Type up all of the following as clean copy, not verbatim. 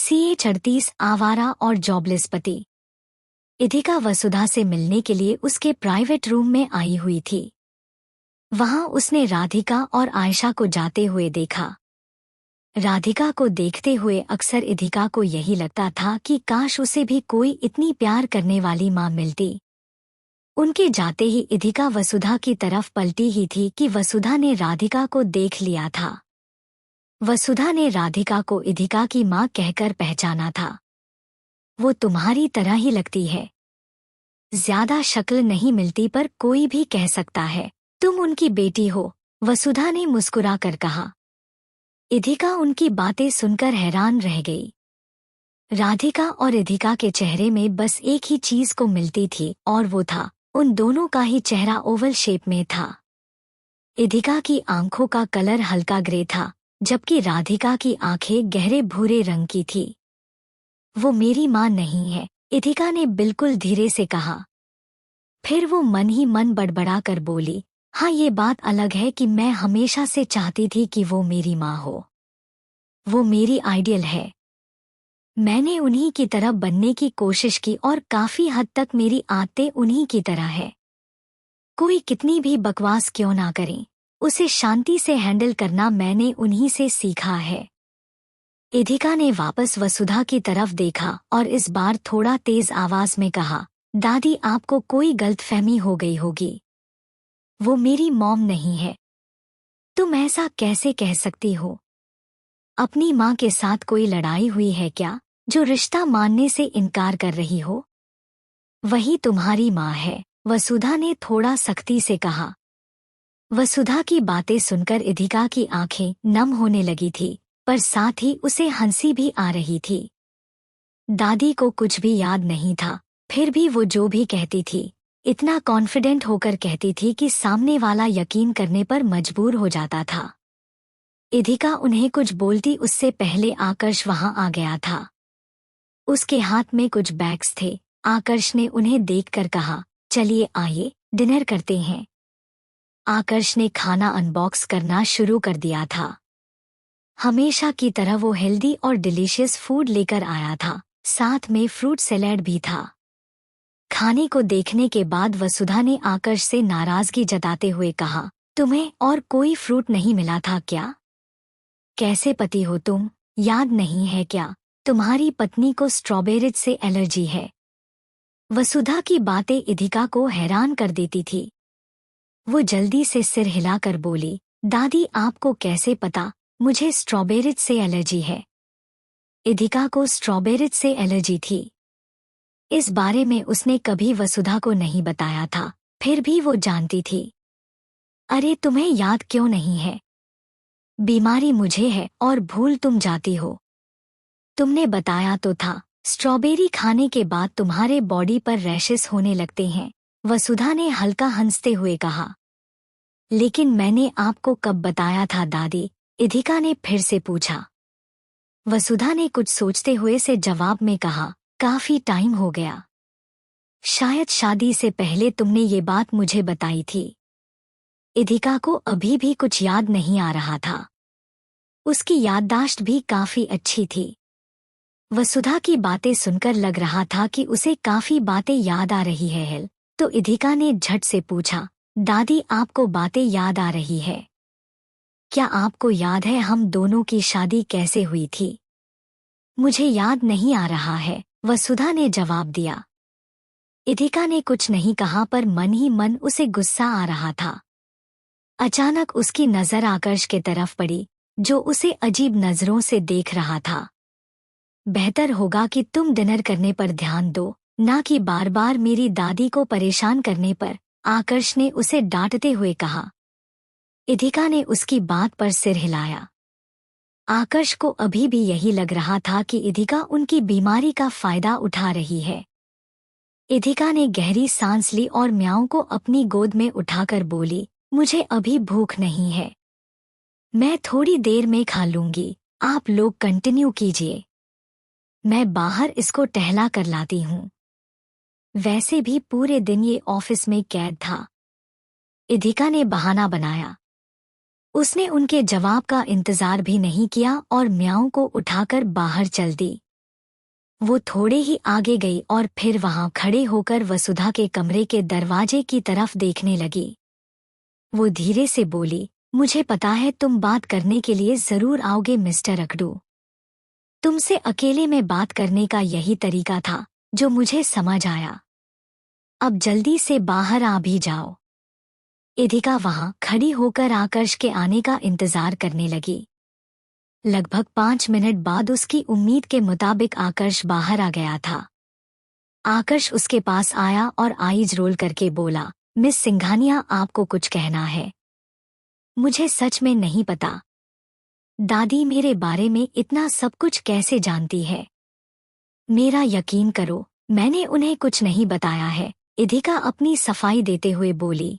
CH38 आवारा और jobless पति। इधिका वसुधा से मिलने के लिए उसके प्राइवेट रूम में आई हुई थी। वहां उसने राधिका और आयशा को जाते हुए देखा। राधिका को देखते हुए अक्सर इधिका को यही लगता था कि काश उसे भी कोई इतनी प्यार करने वाली माँ मिलती। उनके जाते ही इधिका वसुधा की तरफ पलटी ही थी कि वसुधा ने राधिका को देख लिया था। वसुधा ने राधिका को इधिका की माँ कहकर पहचाना था। वो तुम्हारी तरह ही लगती है। ज्यादा शक्ल नहीं मिलती पर कोई भी कह सकता है तुम उनकी बेटी हो, वसुधा ने मुस्कुरा कर कहा। इधिका उनकी बातें सुनकर हैरान रह गई। राधिका और इधिका के चेहरे में बस एक ही चीज को मिलती थी और वो था उन दोनों का ही चेहरा ओवल शेप में था। इधिका की आंखों का कलर हल्का ग्रे था, जबकि राधिका की आंखें गहरे भूरे रंग की थी। वो मेरी माँ नहीं है, इधिका ने बिल्कुल धीरे से कहा। फिर वो मन ही मन बड़बड़ा कर बोली, हाँ ये बात अलग है कि मैं हमेशा से चाहती थी कि वो मेरी माँ हो। वो मेरी आइडियल है। मैंने उन्हीं की तरह बनने की कोशिश की और काफी हद तक मेरी आदतें उन्हीं की तरह है। कोई कितनी भी बकवास क्यों ना करे, उसे शांति से हैंडल करना मैंने उन्हीं से सीखा है। इधिका ने वापस वसुधा की तरफ देखा और इस बार थोड़ा तेज आवाज में कहा, दादी आपको कोई गलतफहमी हो गई होगी। वो मेरी मॉम नहीं है। तुम ऐसा कैसे कह सकती हो? अपनी माँ के साथ कोई लड़ाई हुई है क्या, जो रिश्ता मानने से इनकार कर रही हो? वही तुम्हारी माँ है, वसुधा ने थोड़ा सख्ती से कहा। वसुधा की बातें सुनकर इधिका की आंखें नम होने लगी थी, पर साथ ही उसे हंसी भी आ रही थी। दादी को कुछ भी याद नहीं था, फिर भी वो जो भी कहती थी इतना कॉन्फिडेंट होकर कहती थी कि सामने वाला यकीन करने पर मजबूर हो जाता था। इधिका उन्हें कुछ बोलती उससे पहले आकर्ष वहां आ गया था। उसके हाथ में कुछ बैग्स थे। आकर्ष ने उन्हें देखकर कहा, चलिए आइए डिनर करते हैं। आकर्ष ने खाना अनबॉक्स करना शुरू कर दिया था। हमेशा की तरह वो हेल्दी और डिलीशियस फूड लेकर आया था, साथ में फ्रूट सैलेड भी था। खाने को देखने के बाद वसुधा ने आकर्ष से नाराजगी जताते हुए कहा, तुम्हें और कोई फ्रूट नहीं मिला था क्या? कैसे पति हो तुम, याद नहीं है क्या तुम्हारी पत्नी को स्ट्रॉबेरीज से एलर्जी है? वसुधा की बातें इधिका को हैरान कर देती थी। वो जल्दी से सिर हिलाकर बोली, दादी आपको कैसे पता मुझे स्ट्रॉबेरीज से एलर्जी है? इधिका को स्ट्रॉबेरीज से एलर्जी थी। इस बारे में उसने कभी वसुधा को नहीं बताया था, फिर भी वो जानती थी। अरे तुम्हें याद क्यों नहीं है? बीमारी मुझे है और भूल तुम जाती हो। तुमने बताया तो था, स्ट्रॉबेरी खाने के बाद तुम्हारे बॉडी पर रैशेस होने लगते हैं, वसुधा ने हल्का हंसते हुए कहा। लेकिन मैंने आपको कब बताया था दादी? इधिका ने फिर से पूछा। वसुधा ने कुछ सोचते हुए से जवाब में कहा, काफी टाइम हो गया। शायद शादी से पहले तुमने ये बात मुझे बताई थी। इधिका को अभी भी कुछ याद नहीं आ रहा था। उसकी याददाश्त भी काफी अच्छी थी। वसुधा की बातें सुनकर लग रहा था कि उसे काफी बातें याद आ रही है। तो इधिका ने झट से पूछा, दादी आपको बातें याद आ रही है? क्या आपको याद है हम दोनों की शादी कैसे हुई थी? मुझे याद नहीं आ रहा है, वसुधा ने जवाब दिया। इधिका ने कुछ नहीं कहा पर मन ही मन उसे गुस्सा आ रहा था। अचानक उसकी नजर आकर्ष के तरफ पड़ी, जो उसे अजीब नजरों से देख रहा था। बेहतर होगा कि तुम डिनर करने पर ध्यान दो, ना कि बार बार मेरी दादी को परेशान करने पर, आकर्ष ने उसे डांटते हुए कहा। इधिका ने उसकी बात पर सिर हिलाया। आकर्ष को अभी भी यही लग रहा था कि इधिका उनकी बीमारी का फायदा उठा रही है। इधिका ने गहरी सांस ली और म्याऊ को अपनी गोद में उठाकर बोली, मुझे अभी भूख नहीं है। मैं थोड़ी देर में खा लूंगी, आप लोग कंटिन्यू कीजिए। मैं बाहर इसको टहला कर लाती हूँ। वैसे भी पूरे दिन ये ऑफिस में कैद था। इधिका ने बहाना बनाया। उसने उनके जवाब का इंतजार भी नहीं किया और म्याऊ को उठाकर बाहर चल दी। वो थोड़े ही आगे गई और फिर वहां खड़े होकर वसुधा के कमरे के दरवाजे की तरफ देखने लगी। वो धीरे से बोली, मुझे पता है तुम बात करने के लिए जरूर आओगे मिस्टर अकडू। तुमसे अकेले में बात करने का यही तरीका था जो मुझे समझ आया। अब जल्दी से बाहर आ भी जाओ। इधिका वहां खड़ी होकर आकर्ष के आने का इंतजार करने लगी। लगभग 5 मिनट बाद उसकी उम्मीद के मुताबिक आकर्ष बाहर आ गया था। आकर्ष उसके पास आया और आईज रोल करके बोला, मिस सिंघानिया, आपको कुछ कहना है? मुझे सच में नहीं पता। दादी मेरे बारे में इतना सब कुछ कैसे जानती है? मेरा यकीन करो, मैंने उन्हें कुछ नहीं बताया है, इधिका अपनी सफाई देते हुए बोली।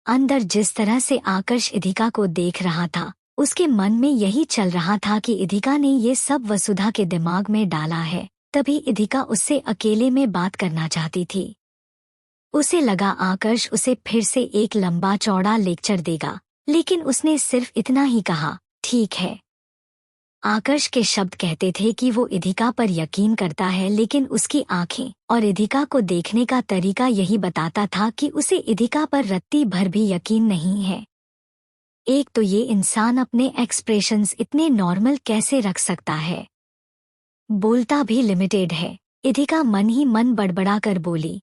अंदर जिस तरह से आकर्ष इधिका को देख रहा था, उसके मन में यही चल रहा था कि इधिका ने ये सब वसुधा के दिमाग में डाला है, तभी इधिका उससे अकेले में बात करना चाहती थी। उसे लगा आकर्ष उसे फिर से एक लंबा चौड़ा लेक्चर देगा, लेकिन उसने सिर्फ इतना ही कहा, ठीक है। आकर्ष के शब्द कहते थे कि वो इधिका पर यकीन करता है, लेकिन उसकी आंखें और इधिका को देखने का तरीका यही बताता था कि उसे इधिका पर रत्ती भर भी यकीन नहीं है। एक तो ये इंसान अपने एक्सप्रेशंस इतने नॉर्मल कैसे रख सकता है? बोलता भी लिमिटेड है, इधिका मन ही मन बड़बड़ा कर बोली।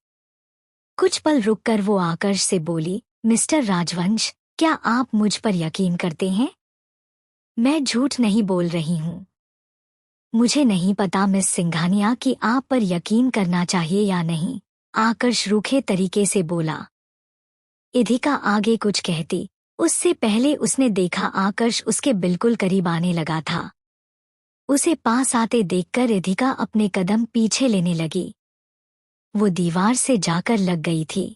कुछ पल रुककर वो आकर्ष से बोली, मिस्टर राजवंश, क्या आप मुझ पर यकीन करते हैं? मैं झूठ नहीं बोल रही हूँ। मुझे नहीं पता मिस सिंघानिया कि आप पर यकीन करना चाहिए या नहीं, आकर्ष रूखे तरीके से बोला। इधिका आगे कुछ कहती, उससे पहले उसने देखा आकर्ष उसके बिल्कुल करीब आने लगा था। उसे पास आते देखकर इधिका अपने कदम पीछे लेने लगी। वो दीवार से जाकर लग गई थी।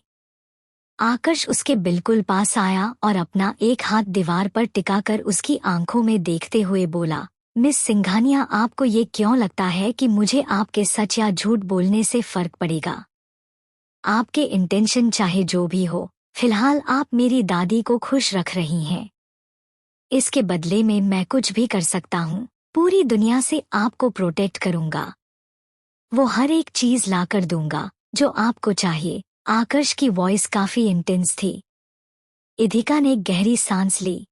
आकर्ष उसके बिल्कुल पास आया और अपना एक हाथ दीवार पर टिकाकर उसकी आंखों में देखते हुए बोला, मिस सिंघानिया, आपको ये क्यों लगता है कि मुझे आपके सच या झूठ बोलने से फर्क पड़ेगा? आपके इंटेंशन चाहे जो भी हो, फिलहाल आप मेरी दादी को खुश रख रही हैं। इसके बदले में मैं कुछ भी कर सकता हूँ, पूरी दुनिया से आपको प्रोटेक्ट करूँगा। वो हर एक चीज लाकर दूंगा जो आपको चाहिए। आकर्ष की वॉइस काफी इंटेंस थी। इधिका ने गहरी सांस ली।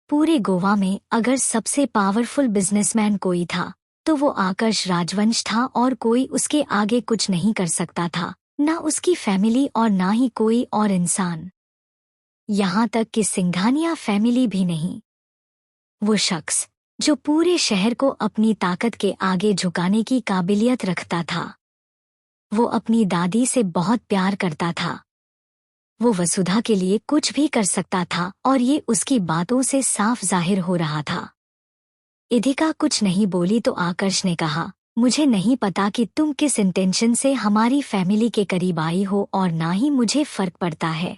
पूरे गोवा में अगर सबसे पावरफुल बिजनेसमैन कोई था तो वो आकर्ष राजवंश था, और कोई उसके आगे कुछ नहीं कर सकता था, ना उसकी फैमिली और ना ही कोई और इंसान, यहाँ तक कि सिंघानिया फैमिली भी नहीं। वो शख्स जो पूरे शहर को अपनी ताकत के आगे झुकाने की काबिलियत रखता था। वो अपनी दादी से बहुत प्यार करता था। वो वसुधा के लिए कुछ भी कर सकता था, और ये उसकी बातों से साफ जाहिर हो रहा था। इधिका कुछ नहीं बोली तो आकर्ष ने कहा, मुझे नहीं पता कि तुम किस इंटेंशन से हमारी फैमिली के करीब आई हो, और ना ही मुझे फर्क पड़ता है।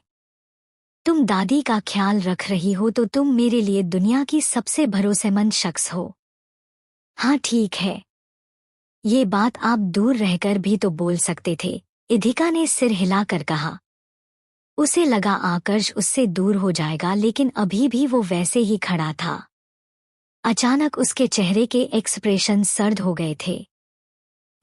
तुम दादी का ख्याल रख रही हो तो तुम मेरे लिए दुनिया की सबसे भरोसेमंद शख्स हो। हाँ ठीक है, ये बात आप दूर रहकर भी तो बोल सकते थे, इधिका ने सिर हिलाकर कहा। उसे लगा आकर्ष उससे दूर हो जाएगा, लेकिन अभी भी वो वैसे ही खड़ा था। अचानक उसके चेहरे के एक्सप्रेशन सर्द हो गए थे।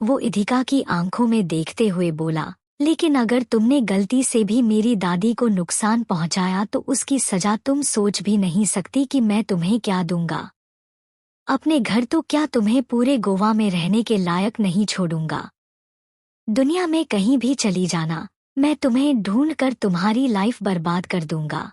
वो इधिका की आंखों में देखते हुए बोला, लेकिन अगर तुमने गलती से भी मेरी दादी को नुकसान पहुंचाया तो उसकी सजा तुम सोच भी नहीं सकती कि मैं तुम्हें क्या दूंगा। अपने घर तो क्या, तुम्हें पूरे गोवा में रहने के लायक नहीं छोड़ूंगा। दुनिया में कहीं भी चली जाना, मैं तुम्हें ढूंढकर तुम्हारी लाइफ बर्बाद कर दूंगा।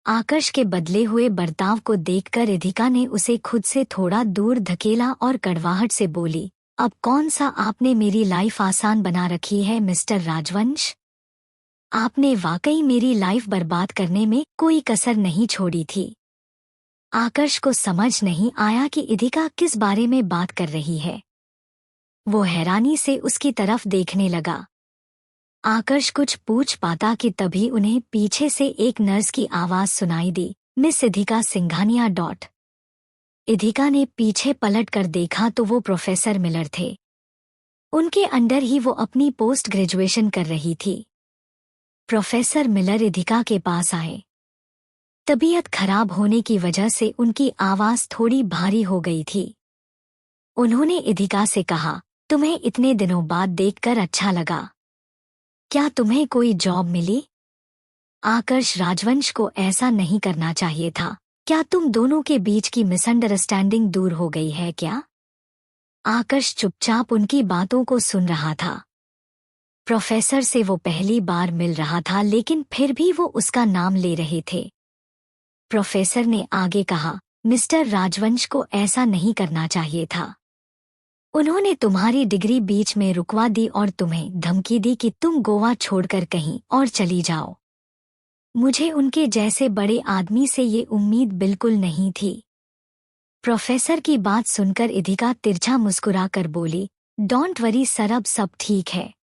आकर्ष के बदले हुए बर्ताव को देखकर इधिका ने उसे खुद से थोड़ा दूर धकेला और कड़वाहट से बोली, अब कौन सा आपने मेरी लाइफ आसान बना रखी है मिस्टर राजवंश? आपने वाकई मेरी लाइफ बर्बाद करने में कोई कसर नहीं छोड़ी थी। आकर्ष को समझ नहीं आया कि इधिका किस बारे में बात कर रही है। वो हैरानी से उसकी तरफ देखने लगा। आकर्ष कुछ पूछ पाता कि तभी उन्हें पीछे से एक नर्स की आवाज सुनाई दी, मिस इधिका सिंघानिया डॉट। इधिका ने पीछे पलटकर देखा तो वो प्रोफेसर मिलर थे। उनके अंडर ही वो अपनी पोस्ट ग्रेजुएशन कर रही थी। प्रोफेसर मिलर इधिका के पास आए। तबीयत खराब होने की वजह से उनकी आवाज थोड़ी भारी हो गई थी। उन्होंने इधिका से कहा, तुम्हें इतने दिनों बाद देखकर अच्छा लगा। क्या तुम्हें कोई जॉब मिली? आकर्ष, राजवंश को ऐसा नहीं करना चाहिए था। क्या तुम दोनों के बीच की मिसअंडरस्टैंडिंग दूर हो गई है क्या? आकर्ष चुपचाप उनकी बातों को सुन रहा था। प्रोफेसर से वो पहली बार मिल रहा था, लेकिन फिर भी वो उसका नाम ले रहे थे। प्रोफेसर ने आगे कहा, मिस्टर राजवंश को ऐसा नहीं करना चाहिए था। उन्होंने तुम्हारी डिग्री बीच में रुकवा दी और तुम्हें धमकी दी कि तुम गोवा छोड़कर कहीं और चली जाओ। मुझे उनके जैसे बड़े आदमी से ये उम्मीद बिल्कुल नहीं थी। प्रोफेसर की बात सुनकर इधिका तिरछा मुस्कुराकर बोली, डोंट वरी सर, अब सब ठीक है।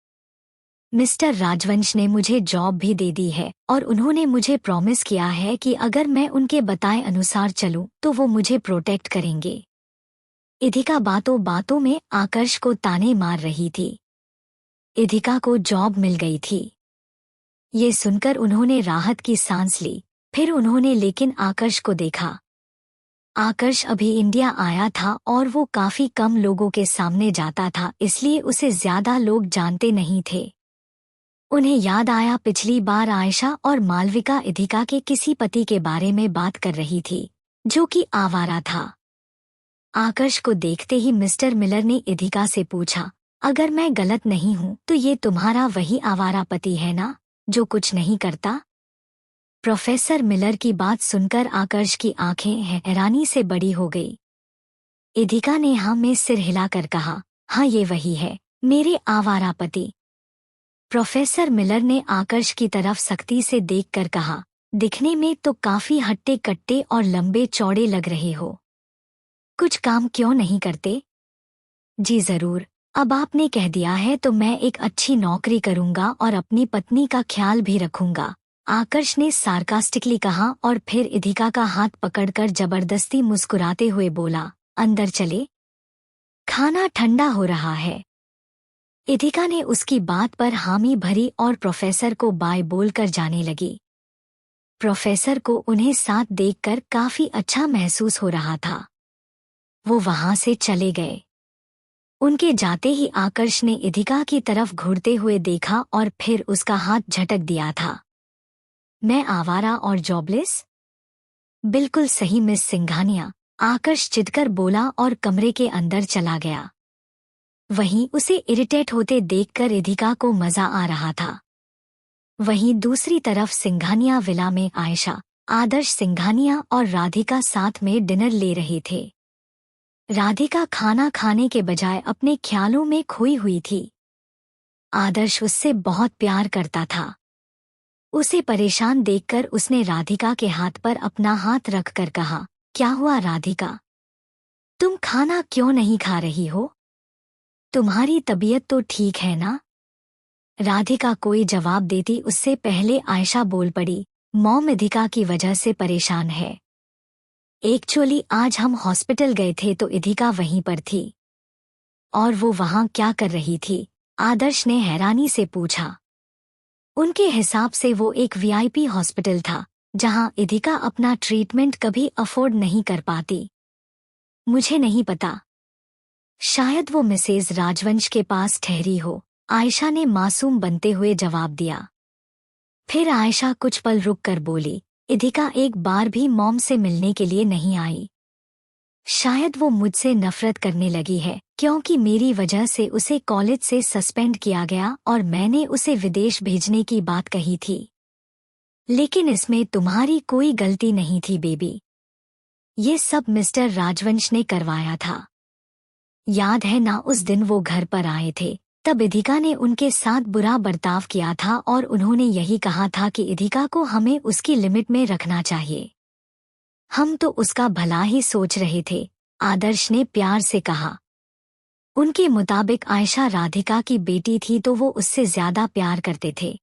मिस्टर राजवंश ने मुझे जॉब भी दे दी है और उन्होंने मुझे प्रॉमिस किया है कि अगर मैं उनके बताए अनुसार चलूं तो वो मुझे प्रोटेक्ट करेंगे। इधिका बातों बातों में आकर्ष को ताने मार रही थी। इधिका को जॉब मिल गई थी। ये सुनकर उन्होंने राहत की सांस ली। फिर उन्होंने लेकिन आकर्ष को देखा। आकर्ष अभी इंडिया आया था और वो काफी कम लोगों के सामने जाता था, इसलिए उसे ज्यादा लोग जानते नहीं थे। उन्हें याद आया पिछली बार आयशा और मालविका इधिका के किसी पति के बारे में बात कर रही थी, जो कि आवारा था। आकर्ष को देखते ही मिस्टर मिलर ने इधिका से पूछा, अगर मैं गलत नहीं हूं तो ये तुम्हारा वही आवारा पति है ना, जो कुछ नहीं करता? प्रोफेसर मिलर की बात सुनकर आकर्ष की आंखें हैरानी से बड़ी हो गई। इधिका ने हाँ में सिर हिलाकर कहा, हाँ ये वही है, मेरे आवारा पति। प्रोफेसर मिलर ने आकर्ष की तरफ सख्ती से देखकर कहा, दिखने में तो काफी हट्टे कट्टे और लंबे चौड़े लग रहे हो। कुछ काम क्यों नहीं करते? जी जरूर, अब आपने कह दिया है तो मैं एक अच्छी नौकरी करूंगा और अपनी पत्नी का ख्याल भी रखूंगा, आकर्ष ने सार्कास्टिकली कहा और फिर इधिका का हाथ पकड़कर जबरदस्ती मुस्कुराते हुए बोला, अंदर चले, खाना ठंडा हो रहा है। इधिका ने उसकी बात पर हामी भरी और प्रोफेसर को बाय बोलकर जाने लगी। प्रोफेसर को उन्हें साथ देखकर काफी अच्छा महसूस हो रहा था। वो वहां से चले गए। उनके जाते ही आकर्ष ने इधिका की तरफ घूरते हुए देखा और फिर उसका हाथ झटक दिया था। मैं आवारा और जॉबलेस? बिल्कुल सही मिस सिंघानिया, आकर्ष चिढ़कर बोला और कमरे के अंदर चला गया। वहीं उसे इरिटेट होते देखकर इधिका को मजा आ रहा था। वहीं दूसरी तरफ सिंघानिया विला में आयशा, आदर्श सिंघानिया और राधिका साथ में डिनर ले रहे थे। राधिका खाना खाने के बजाय अपने ख्यालों में खोई हुई थी। आदर्श उससे बहुत प्यार करता था। उसे परेशान देखकर उसने राधिका के हाथ पर अपना हाथ रखकर कहा, क्या हुआ राधिका? तुम खाना क्यों नहीं खा रही हो? तुम्हारी तबीयत तो ठीक है ना? राधिका कोई जवाब देती उससे पहले आयशा बोल पड़ी, मॉम इधिका की वजह से परेशान है। एक्चुअली आज हम हॉस्पिटल गए थे तो इधिका वहीं पर थी। और वो वहां क्या कर रही थी? आदर्श ने हैरानी से पूछा। उनके हिसाब से वो एक वीआईपी हॉस्पिटल था, जहां इधिका अपना ट्रीटमेंट कभी अफोर्ड नहीं कर पाती। मुझे नहीं पता, शायद वो मिसेज राजवंश के पास ठहरी हो, आयशा ने मासूम बनते हुए जवाब दिया। फिर आयशा कुछ पल रुक कर बोली, इधिका एक बार भी मॉम से मिलने के लिए नहीं आई। शायद वो मुझसे नफरत करने लगी है, क्योंकि मेरी वजह से उसे कॉलेज से सस्पेंड किया गया और मैंने उसे विदेश भेजने की बात कही थी। लेकिन इसमें तुम्हारी कोई गलती नहीं थी बेबी। ये सब मिस्टर राजवंश ने करवाया था। याद है ना, उस दिन वो घर पर आए थे, तब इधिका ने उनके साथ बुरा बर्ताव किया था और उन्होंने यही कहा था कि इधिका को हमें उसकी लिमिट में रखना चाहिए। हम तो उसका भला ही सोच रहे थे, आदर्श ने प्यार से कहा। उनके मुताबिक आयशा राधिका की बेटी थी तो वो उससे ज्यादा प्यार करते थे।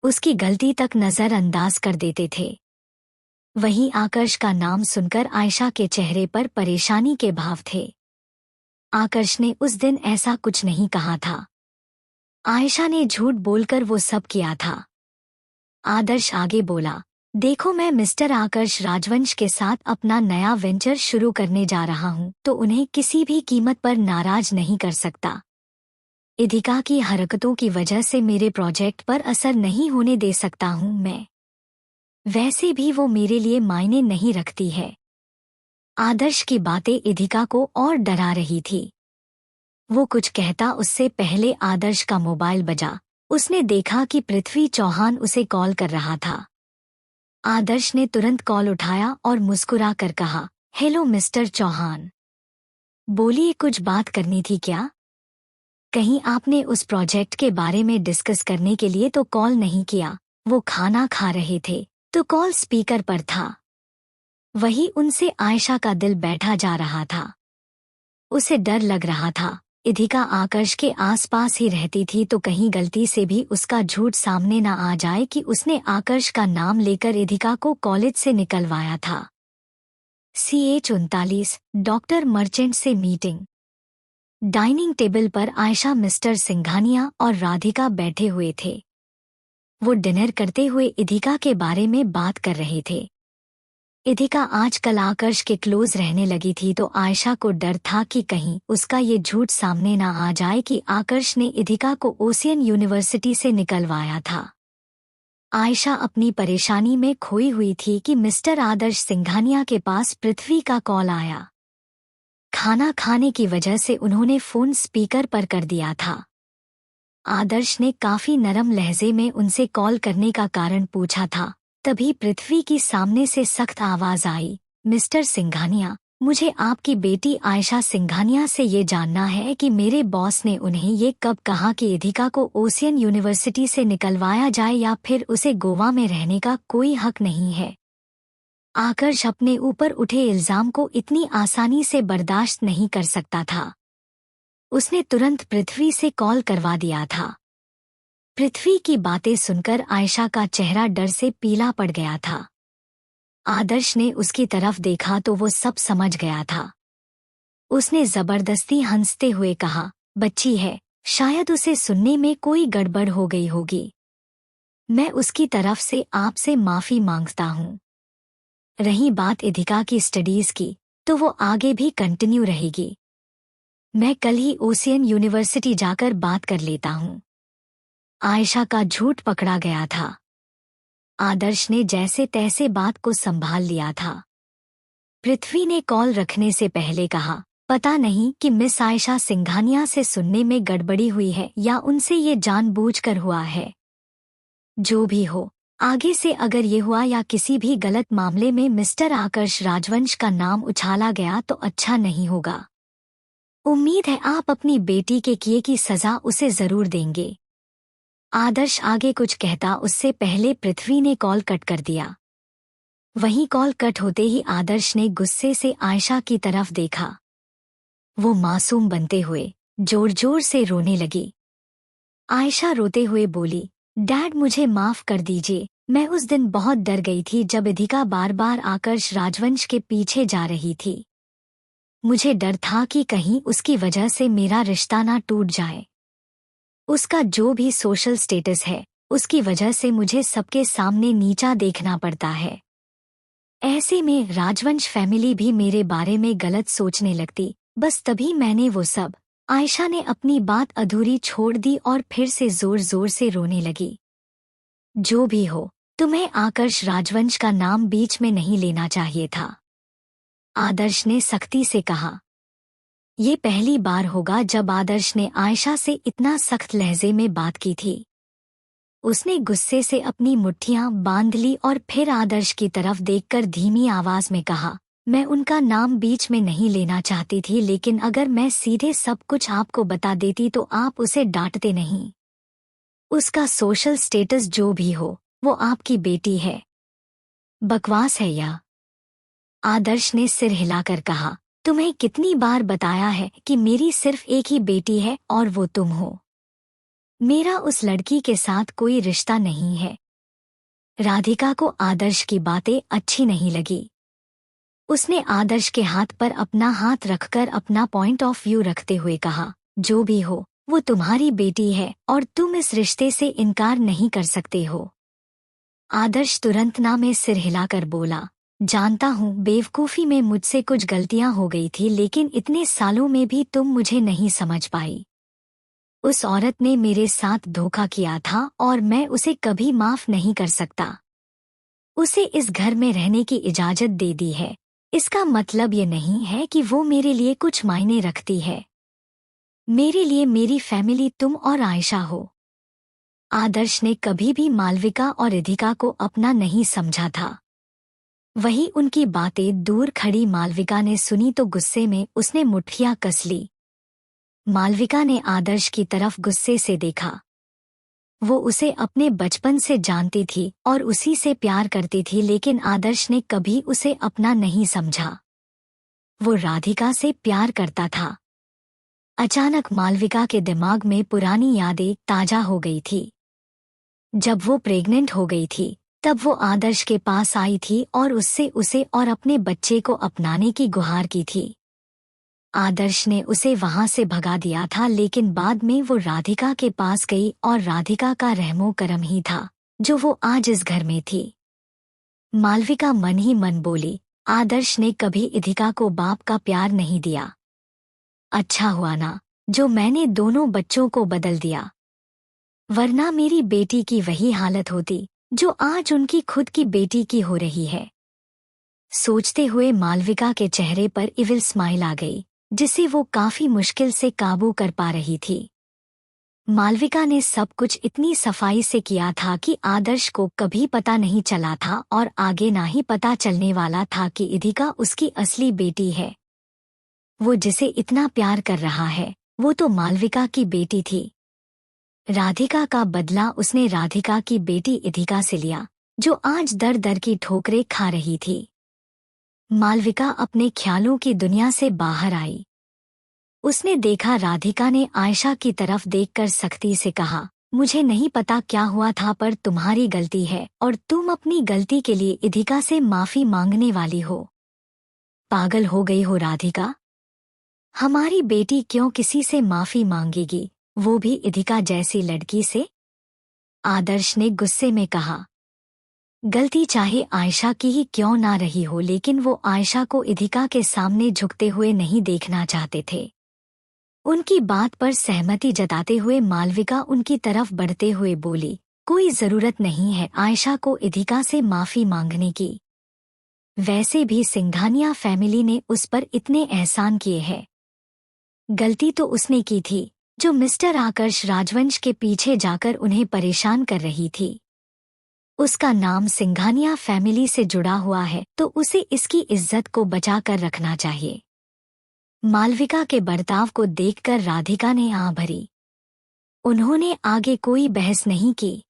उसकी गलती तक नजरअंदाज कर देते थे। वहीं आकर्ष का नाम सुनकर आयशा के चेहरे पर परेशानी के भाव थे। आकर्ष ने उस दिन ऐसा कुछ नहीं कहा था। आयशा ने झूठ बोलकर वो सब किया था। आदर्श आगे बोला, देखो, मैं मिस्टर आकर्ष राजवंश के साथ अपना नया वेंचर शुरू करने जा रहा हूँ, तो उन्हें किसी भी कीमत पर नाराज नहीं कर सकता। इधिका की हरकतों की वजह से मेरे प्रोजेक्ट पर असर नहीं होने दे सकता हूँ मैं। वैसे भी वो मेरे लिए मायने नहीं रखती है। आदर्श की बातें इधिका को और डरा रही थी। वो कुछ कहता उससे पहले आदर्श का मोबाइल बजा। उसने देखा कि पृथ्वी चौहान उसे कॉल कर रहा था। आदर्श ने तुरंत कॉल उठाया और मुस्कुरा कर कहा, हेलो मिस्टर चौहान। बोलिए, कुछ बात करनी थी क्या? कहीं आपने उस प्रोजेक्ट के बारे में डिस्कस करने के लिए तो कॉल नहीं किया? वो खाना खा रहे थे तो कॉल स्पीकर पर था। वही उनसे आयशा का दिल बैठा जा रहा था। उसे डर लग रहा था। इधिका आकर्ष के आसपास ही रहती थी तो कहीं गलती से भी उसका झूठ सामने न आ जाए कि उसने आकर्ष का नाम लेकर इधिका को कॉलेज से निकलवाया था। CH39 डॉक्टर मर्चेंट से मीटिंग। डाइनिंग टेबल पर आयशा, मिस्टर सिंघानिया और राधिका बैठे हुए थे। वो डिनर करते हुए इधिका के बारे में बात कर रहे थे। इधिका आजकल आकर्ष के क्लोज रहने लगी थी तो आयशा को डर था कि कहीं उसका ये झूठ सामने ना आ जाए कि आकर्ष ने इधिका को ओशियन यूनिवर्सिटी से निकलवाया था। आयशा अपनी परेशानी में खोई हुई थी कि मिस्टर आदर्श सिंघानिया के पास पृथ्वी का कॉल आया। खाना खाने की वजह से उन्होंने फोन स्पीकर पर कर दिया था। आदर्श ने काफी नरम लहजे में उनसे कॉल करने का कारण पूछा था। तभी पृथ्वी की सामने से सख्त आवाज आई, मिस्टर सिंघानिया, मुझे आपकी बेटी आयशा सिंघानिया से ये जानना है कि मेरे बॉस ने उन्हें ये कब कहा कि इधिका को ओशियन यूनिवर्सिटी से निकलवाया जाए या फिर उसे गोवा में रहने का कोई हक नहीं है। आकर्ष अपने ऊपर उठे इल्जाम को इतनी आसानी से बर्दाश्त नहीं कर सकता था। उसने तुरंत पृथ्वी से कॉल करवा दिया था। पृथ्वी की बातें सुनकर आयशा का चेहरा डर से पीला पड़ गया था। आदर्श ने उसकी तरफ देखा तो वो सब समझ गया था। उसने जबरदस्ती हंसते हुए कहा, बच्ची है, शायद उसे सुनने में कोई गड़बड़ हो गई होगी। मैं उसकी तरफ से आपसे माफी मांगता हूँ। रही बात इधिका की स्टडीज की, तो वो आगे भी कंटिन्यू रहेगी। मैं कल ही ओशियन यूनिवर्सिटी जाकर बात कर लेता हूँ। आयशा का झूठ पकड़ा गया था। आदर्श ने जैसे तैसे बात को संभाल लिया था। पृथ्वी ने कॉल रखने से पहले कहा, पता नहीं कि मिस आयशा सिंघानिया से सुनने में गड़बड़ी हुई है या उनसे ये जानबूझकर हुआ है। जो भी हो, आगे से अगर ये हुआ या किसी भी गलत मामले में मिस्टर आकर्ष राजवंश का नाम उछाला गया तो अच्छा नहीं होगा। उम्मीद है आप अपनी बेटी के किए की सजा उसे जरूर देंगे। आदर्श आगे कुछ कहता उससे पहले पृथ्वी ने कॉल कट कर दिया। वहीं कॉल कट होते ही आदर्श ने गुस्से से आयशा की तरफ देखा। वो मासूम बनते हुए जोर जोर से रोने लगी। आयशा रोते हुए बोली, डैड, मुझे माफ कर दीजिए। मैं उस दिन बहुत डर गई थी जब इधिका बार बार आकर्ष राजवंश के पीछे जा रही थी। मुझे डर था कि कहीं उसकी वजह से मेरा रिश्ता ना टूट जाए। उसका जो भी सोशल स्टेटस है, उसकी वजह से मुझे सबके सामने नीचा देखना पड़ता है। ऐसे में राजवंश फैमिली भी मेरे बारे में गलत सोचने लगती। बस तभी मैंने वो सब। आयशा ने अपनी बात अधूरी छोड़ दी और फिर से जोर जोर से रोने लगी। जो भी हो, तुम्हें आकर्ष राजवंश का नाम बीच में नहीं लेना चाहिए था। आदर्श ने सख्ती से कहा। ये पहली बार होगा जब आदर्श ने आयशा से इतना सख्त लहजे में बात की थी। उसने गुस्से से अपनी मुट्ठियां बांध ली और फिर आदर्श की तरफ देखकर धीमी आवाज में कहा, मैं उनका नाम बीच में नहीं लेना चाहती थी, लेकिन अगर मैं सीधे सब कुछ आपको बता देती तो आप उसे डांटते नहीं। उसका सोशल स्टेटस जो भी हो, वो आपकी बेटी है। बकवास है यह। आदर्श ने सिर हिलाकर कहा, तुम्हें कितनी बार बताया है कि मेरी सिर्फ एक ही बेटी है और वो तुम हो। मेरा उस लड़की के साथ कोई रिश्ता नहीं है। राधिका को आदर्श की बातें अच्छी नहीं लगी। उसने आदर्श के हाथ पर अपना हाथ रखकर अपना पॉइंट ऑफ व्यू रखते हुए कहा, जो भी हो, वो तुम्हारी बेटी है और तुम इस रिश्ते से इनकार नहीं कर सकते हो। आदर्श तुरंत ना में सिर हिलाकर बोला, जानता हूँ बेवकूफ़ी में मुझसे कुछ गलतियां हो गई थी, लेकिन इतने सालों में भी तुम मुझे नहीं समझ पाई। उस औरत ने मेरे साथ धोखा किया था और मैं उसे कभी माफ नहीं कर सकता। उसे इस घर में रहने की इजाजत दे दी है, इसका मतलब ये नहीं है कि वो मेरे लिए कुछ मायने रखती है। मेरे लिए मेरी फैमिली तुम और आयशा हो। आदर्श ने कभी भी मालविका और रिधिका को अपना नहीं समझा था। वही उनकी बातें दूर खड़ी मालविका ने सुनी तो गुस्से में उसने मुट्ठियां कस ली। मालविका ने आदर्श की तरफ गुस्से से देखा। वो उसे अपने बचपन से जानती थी और उसी से प्यार करती थी, लेकिन आदर्श ने कभी उसे अपना नहीं समझा। वो राधिका से प्यार करता था। अचानक मालविका के दिमाग में पुरानी यादें ताजा हो गई थी। जब वो प्रेग्नेंट हो गई थी तब वो आदर्श के पास आई थी और उससे उसे और अपने बच्चे को अपनाने की गुहार की थी। आदर्श ने उसे वहां से भगा दिया था, लेकिन बाद में वो राधिका के पास गई और राधिका का रहमो करम ही था जो वो आज इस घर में थी। मालविका मन ही मन बोली, आदर्श ने कभी इधिका को बाप का प्यार नहीं दिया। अच्छा हुआ ना जो मैंने दोनों बच्चों को बदल दिया, वरना मेरी बेटी की वही हालत होती जो आज उनकी खुद की बेटी की हो रही है। सोचते हुए मालविका के चेहरे पर इविल स्माइल आ गई, जिसे वो काफी मुश्किल से काबू कर पा रही थी। मालविका ने सब कुछ इतनी सफाई से किया था कि आदर्श को कभी पता नहीं चला था और आगे ना ही पता चलने वाला था कि इधिका उसकी असली बेटी है। वो जिसे इतना प्यार कर रहा है वो तो मालविका की बेटी थी। राधिका का बदला उसने राधिका की बेटी इधिका से लिया, जो आज दर दर की ठोकरें खा रही थी। मालविका अपने ख्यालों की दुनिया से बाहर आई। उसने देखा राधिका ने आयशा की तरफ देखकर सख्ती से कहा, मुझे नहीं पता क्या हुआ था, पर तुम्हारी गलती है और तुम अपनी गलती के लिए इधिका से माफी मांगने वाली हो। पागल हो गई हो राधिका? हमारी बेटी क्यों किसी से माफी मांगेगी, वो भी इधिका जैसी लड़की से? आदर्श ने गुस्से में कहा। गलती चाहे आयशा की ही क्यों ना रही हो, लेकिन वो आयशा को इधिका के सामने झुकते हुए नहीं देखना चाहते थे। उनकी बात पर सहमति जताते हुए मालविका उनकी तरफ बढ़ते हुए बोली, कोई जरूरत नहीं है आयशा को इधिका से माफी मांगने की। वैसे भी सिंघानिया फैमिली ने उस पर इतने एहसान किए हैं। गलती तो उसने की थी जो मिस्टर आकर्ष राजवंश के पीछे जाकर उन्हें परेशान कर रही थी। उसका नाम सिंघानिया फैमिली से जुड़ा हुआ है तो उसे इसकी इज्जत को बचाकर रखना चाहिए। मालविका के बर्ताव को देखकर राधिका ने आह भरी। उन्होंने आगे कोई बहस नहीं की।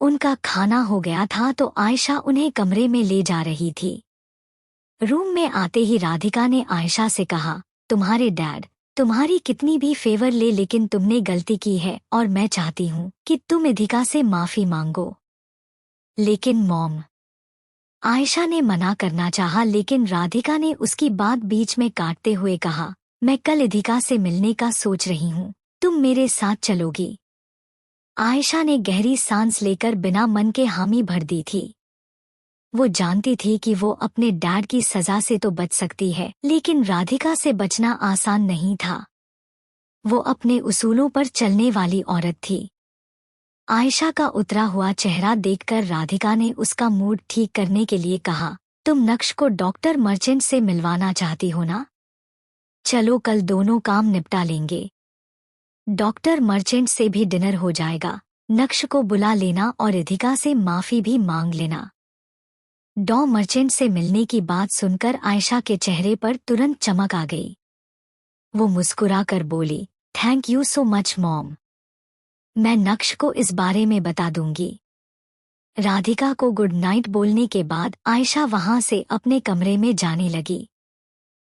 उनका खाना हो गया था तो आयशा उन्हें कमरे में ले जा रही थी। रूम में आते ही राधिका ने आयशा से कहा, तुम्हारे डैड तुम्हारी कितनी भी फेवर ले, लेकिन तुमने गलती की है और मैं चाहती हूँ कि तुम इधिका से माफी मांगो। लेकिन मॉम, आयशा ने मना करना चाहा, लेकिन राधिका ने उसकी बात बीच में काटते हुए कहा, मैं कल इधिका से मिलने का सोच रही हूँ, तुम मेरे साथ चलोगी? आयशा ने गहरी सांस लेकर बिना मन के हामी भर दी थी। वो जानती थी कि वो अपने डैड की सजा से तो बच सकती है, लेकिन राधिका से बचना आसान नहीं था। वो अपने उसूलों पर चलने वाली औरत थी। आयशा का उतरा हुआ चेहरा देखकर राधिका ने उसका मूड ठीक करने के लिए कहा, तुम नक्श को डॉक्टर मर्चेंट से मिलवाना चाहती हो ना? चलो कल दोनों काम निपटा लेंगे। डॉक्टर मर्चेंट से भी डिनर हो जाएगा। नक्श को बुला लेना और इधिका से माफी भी मांग लेना। डॉ मर्चेंट से मिलने की बात सुनकर आयशा के चेहरे पर तुरंत चमक आ गई। वो मुस्कुराकर बोली, thank you so much mom, मैं नक्श को इस बारे में बता दूंगी। राधिका को गुड नाइट बोलने के बाद आयशा वहां से अपने कमरे में जाने लगी।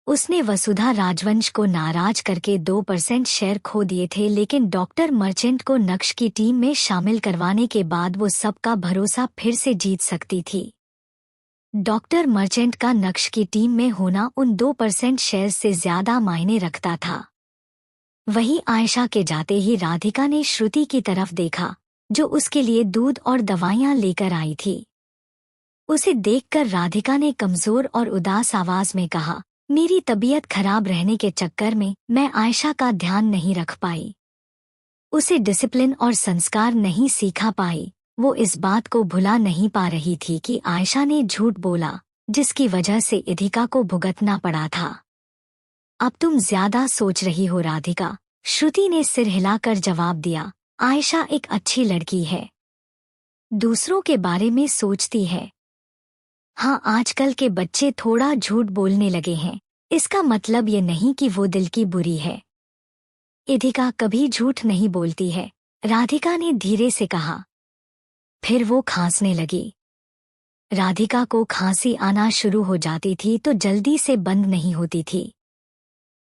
उसने वसुधा राजवंश को नाराज करके 2% शेयर खो दिए थे, लेकिन डॉक्टर मर्चेंट को नक्श की टीम में शामिल करवाने के बाद वो सबका भरोसा फिर से जीत सकती थी। डॉक्टर मर्चेंट का नक्श की टीम में होना उन 2% शेयर से ज्यादा मायने रखता था। वहीं आयशा के जाते ही राधिका ने श्रुति की तरफ देखा, जो उसके लिए दूध और दवाइयां लेकर आई थी। उसे देखकर राधिका ने कमजोर और उदास आवाज में कहा, मेरी तबीयत खराब रहने के चक्कर में मैं आयशा का ध्यान नहीं रख पाई, उसे डिसिप्लिन और संस्कार नहीं सिखा पाई। वो इस बात को भुला नहीं पा रही थी कि आयशा ने झूठ बोला, जिसकी वजह से इधिका को भुगतना पड़ा था। अब तुम ज्यादा सोच रही हो राधिका, श्रुति ने सिर हिलाकर जवाब दिया। आयशा एक अच्छी लड़की है, दूसरों के बारे में सोचती है। हाँ, आजकल के बच्चे थोड़ा झूठ बोलने लगे हैं, इसका मतलब ये नहीं कि वो दिल की बुरी है। इधिका कभी झूठ नहीं बोलती है, राधिका ने धीरे से कहा। फिर वो खांसने लगी। राधिका को खांसी आना शुरू हो जाती थी तो जल्दी से बंद नहीं होती थी।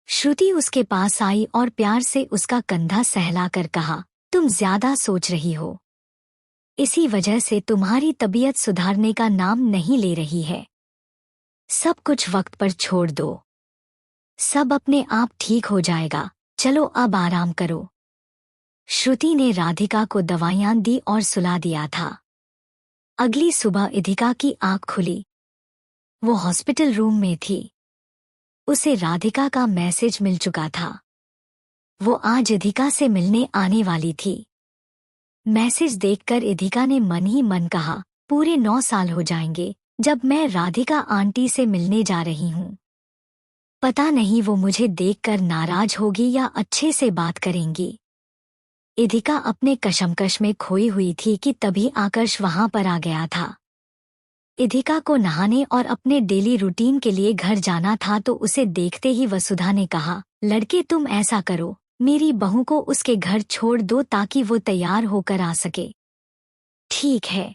श्रुति उसके पास आई और प्यार से उसका कंधा सहलाकर कहा, तुम ज्यादा सोच रही हो, इसी वजह से तुम्हारी तबीयत सुधारने का नाम नहीं ले रही है। सब कुछ वक्त पर छोड़ दो, सब अपने आप ठीक हो जाएगा, चलो अब आराम करो। श्रुति ने राधिका को दवाइयां दी और सुला दिया था। अगली सुबह इधिका की आंख खुली। वो हॉस्पिटल रूम में थी। उसे राधिका का मैसेज मिल चुका था। वो आज इधिका से मिलने आने वाली थी। मैसेज देखकर इधिका ने मन ही मन कहा, पूरे 9 साल हो जाएंगे जब मैं राधिका आंटी से मिलने जा रही हूँ। पता नहीं वो मुझे देखकर नाराज होगी या अच्छे से बात करेंगी। इधिका अपने कशमकश में खोई हुई थी कि तभी आकर्ष वहां पर आ गया था। इधिका को नहाने और अपने डेली रूटीन के लिए घर जाना था तो उसे देखते ही वसुधा ने कहा, लड़के तुम ऐसा करो, मेरी बहू को उसके घर छोड़ दो ताकि वो तैयार होकर आ सके। ठीक है,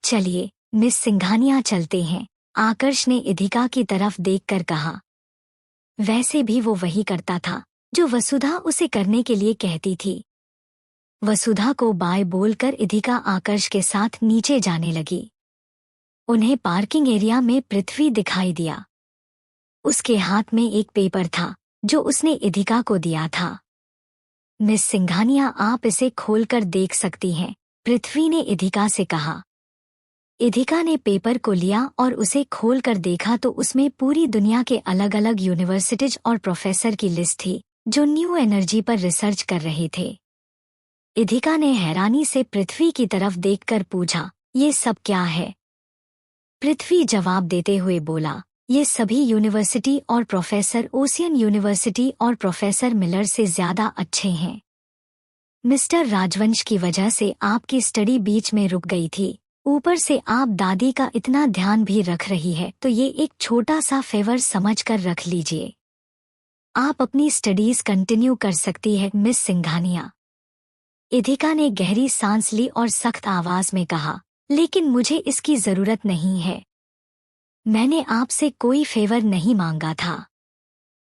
चलिए मिस सिंघानिया चलते हैं, आकर्ष ने इधिका की तरफ देखकर कहा। वैसे भी वो वही करता था जो वसुधा उसे करने के लिए कहती थी। वसुधा को बाय बोलकर इधिका आकर्ष के साथ नीचे जाने लगी। उन्हें पार्किंग एरिया में पृथ्वी दिखाई दिया। उसके हाथ में एक पेपर था जो उसने इधिका को दिया था। मिस सिंघानिया आप इसे खोलकर देख सकती हैं, पृथ्वी ने इधिका से कहा। इधिका ने पेपर को लिया और उसे खोलकर देखा तो उसमें पूरी दुनिया के अलग अलग यूनिवर्सिटीज और प्रोफेसर की लिस्ट थी जो न्यू एनर्जी पर रिसर्च कर रहे थे। इधिका ने हैरानी से पृथ्वी की तरफ देखकर पूछा, ये सब क्या है? पृथ्वी जवाब देते हुए बोला, ये सभी यूनिवर्सिटी और प्रोफेसर ओशियन यूनिवर्सिटी और प्रोफेसर मिलर से ज्यादा अच्छे हैं। मिस्टर राजवंश की वजह से आपकी स्टडी बीच में रुक गई थी, ऊपर से आप दादी का इतना ध्यान भी रख रही है तो ये एक छोटा सा फेवर समझकर रख लीजिए। आप अपनी स्टडीज कंटिन्यू कर सकती है मिस सिंघानिया। इधिका ने गहरी सांस ली और सख्त आवाज में कहा, लेकिन मुझे इसकी जरूरत नहीं है। मैंने आपसे कोई फेवर नहीं मांगा था।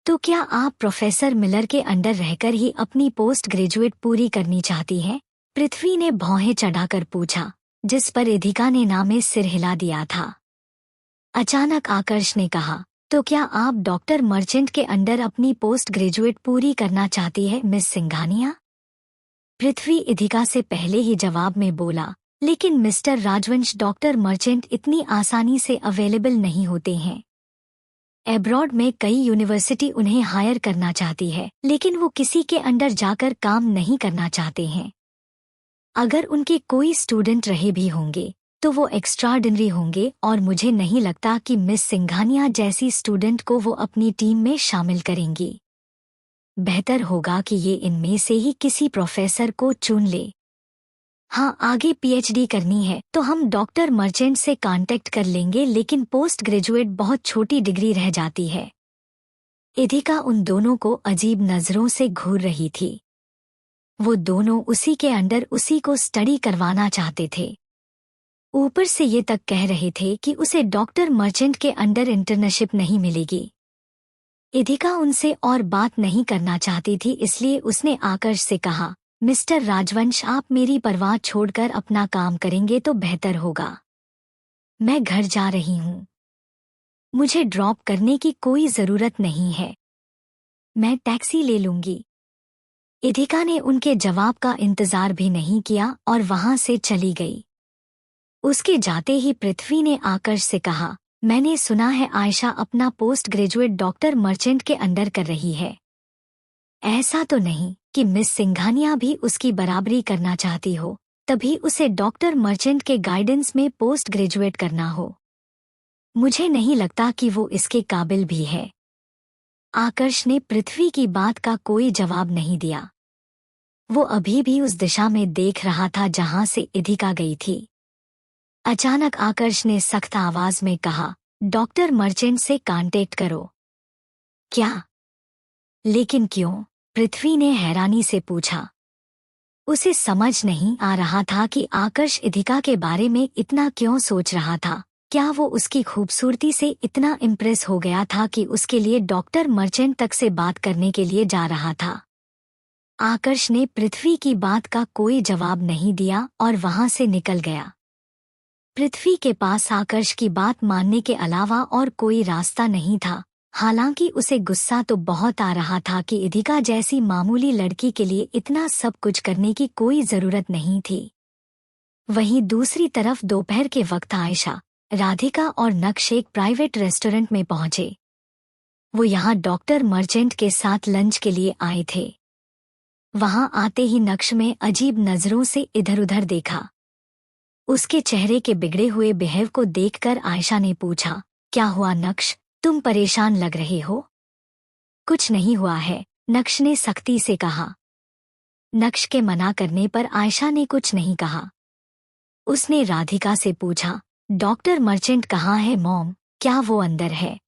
तो क्या आप प्रोफेसर मिलर के अंडर रहकर ही अपनी पोस्ट ग्रेजुएट पूरी करनी चाहती हैं? पृथ्वी ने भौहें चढ़ाकर पूछा, जिस पर इधिका ने ना में सिर हिला दिया था। अचानक आकर्ष ने कहा, तो क्या आप डॉक्टर मर्चेंट के अंडर अपनी पोस्ट ग्रेजुएट पूरी करना चाहती है मिस सिंघानिया? पृथ्वी इधिका से पहले ही जवाब में बोला, लेकिन मिस्टर राजवंश डॉक्टर मर्चेंट इतनी आसानी से अवेलेबल नहीं होते हैं। एब्रॉड में कई यूनिवर्सिटी उन्हें हायर करना चाहती है, लेकिन वो किसी के अंडर जाकर काम नहीं करना चाहते हैं। अगर उनके कोई स्टूडेंट रहे भी होंगे तो वो एक्स्ट्राऑर्डिनरी होंगे और मुझे नहीं लगता कि मिस सिंघानिया जैसी स्टूडेंट को वो अपनी टीम में शामिल करेंगी। बेहतर होगा कि ये इनमें से ही किसी प्रोफेसर को चुन ले। हाँ, आगे पीएचडी करनी है तो हम डॉक्टर मर्चेंट से कांटेक्ट कर लेंगे, लेकिन पोस्ट ग्रेजुएट बहुत छोटी डिग्री रह जाती है। इधिका उन दोनों को अजीब नजरों से घूर रही थी। वो दोनों उसी के अंडर उसी को स्टडी करवाना चाहते थे। ऊपर से ये तक कह रहे थे कि उसे डॉक्टर मर्चेंट के अंडर इंटर्नशिप नहीं मिलेगी। इधिका उनसे और बात नहीं करना चाहती थी, इसलिए उसने आकर्ष से कहा, मिस्टर राजवंश आप मेरी परवाह छोड़कर अपना काम करेंगे तो बेहतर होगा। मैं घर जा रही हूँ, मुझे ड्रॉप करने की कोई जरूरत नहीं है, मैं टैक्सी ले लूंगी। इधिका ने उनके जवाब का इंतजार भी नहीं किया और वहां से चली गई। उसके जाते ही पृथ्वी ने आकर्ष से कहा, मैंने सुना है आयशा अपना पोस्ट ग्रेजुएट डॉक्टर मर्चेंट के अंडर कर रही है। ऐसा तो नहीं कि मिस सिंघानिया भी उसकी बराबरी करना चाहती हो, तभी उसे डॉक्टर मर्चेंट के गाइडेंस में पोस्ट ग्रेजुएट करना हो। मुझे नहीं लगता कि वो इसके काबिल भी है। आकर्ष ने पृथ्वी की बात का कोई जवाब नहीं दिया। वो अभी भी उस दिशा में देख रहा था जहां से इधिका गई थी। अचानक आकर्ष ने सख्त आवाज में कहा, डॉक्टर मर्चेंट से कांटेक्ट करो। क्या? लेकिन क्यों? पृथ्वी ने हैरानी से पूछा। उसे समझ नहीं आ रहा था कि आकर्ष इधिका के बारे में इतना क्यों सोच रहा था। क्या वो उसकी खूबसूरती से इतना इम्प्रेस हो गया था कि उसके लिए डॉक्टर मर्चेंट तक से बात करने के लिए जा रहा था? आकर्ष ने पृथ्वी की बात का कोई जवाब नहीं दिया और वहां से निकल गया। पृथ्वी के पास आकर्ष की बात मानने के अलावा और कोई रास्ता नहीं था। हालांकि उसे गुस्सा तो बहुत आ रहा था कि इधिका जैसी मामूली लड़की के लिए इतना सब कुछ करने की कोई जरूरत नहीं थी। वहीं दूसरी तरफ दोपहर के वक्त आयशा, राधिका और नक्श एक प्राइवेट रेस्टोरेंट में पहुंचे। वो यहाँ डॉक्टर मर्चेंट के साथ लंच के लिए आए थे। वहां आते ही नक्श में अजीब नजरों से इधर-उधर देखा। उसके चेहरे के बिगड़े हुए बिहेव को देखकर आयशा ने पूछा, क्या हुआ नक्श, तुम परेशान लग रहे हो? कुछ नहीं हुआ है, नक्श ने सख्ती से कहा। नक्श के मना करने पर आयशा ने कुछ नहीं कहा। उसने राधिका से पूछा, डॉक्टर मर्चेंट कहाँ है मॉम, क्या वो अंदर है?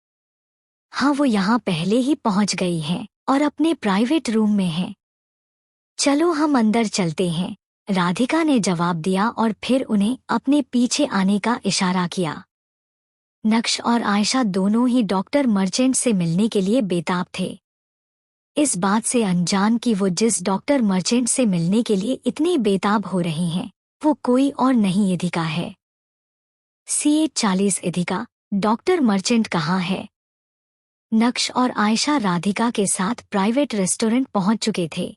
हाँ, वो यहाँ पहले ही पहुँच गई हैं और अपने प्राइवेट रूम में हैं। चलो हम अंदर चलते हैं, राधिका ने जवाब दिया और फिर उन्हें अपने पीछे आने का इशारा किया। नक्श और आयशा दोनों ही डॉक्टर मर्चेंट से मिलने के लिए बेताब थे। इस बात से अनजान कि वो जिस डॉक्टर मर्चेंट से मिलने के लिए इतने बेताब हो रहे हैं, वो कोई और नहीं इधिका है। C-40 इधिका, डॉक्टर मर्चेंट कहाँ है? नक्श और आयशा राधिका के साथ प्राइवेट रेस्टोरेंट पहुंच चुके थे।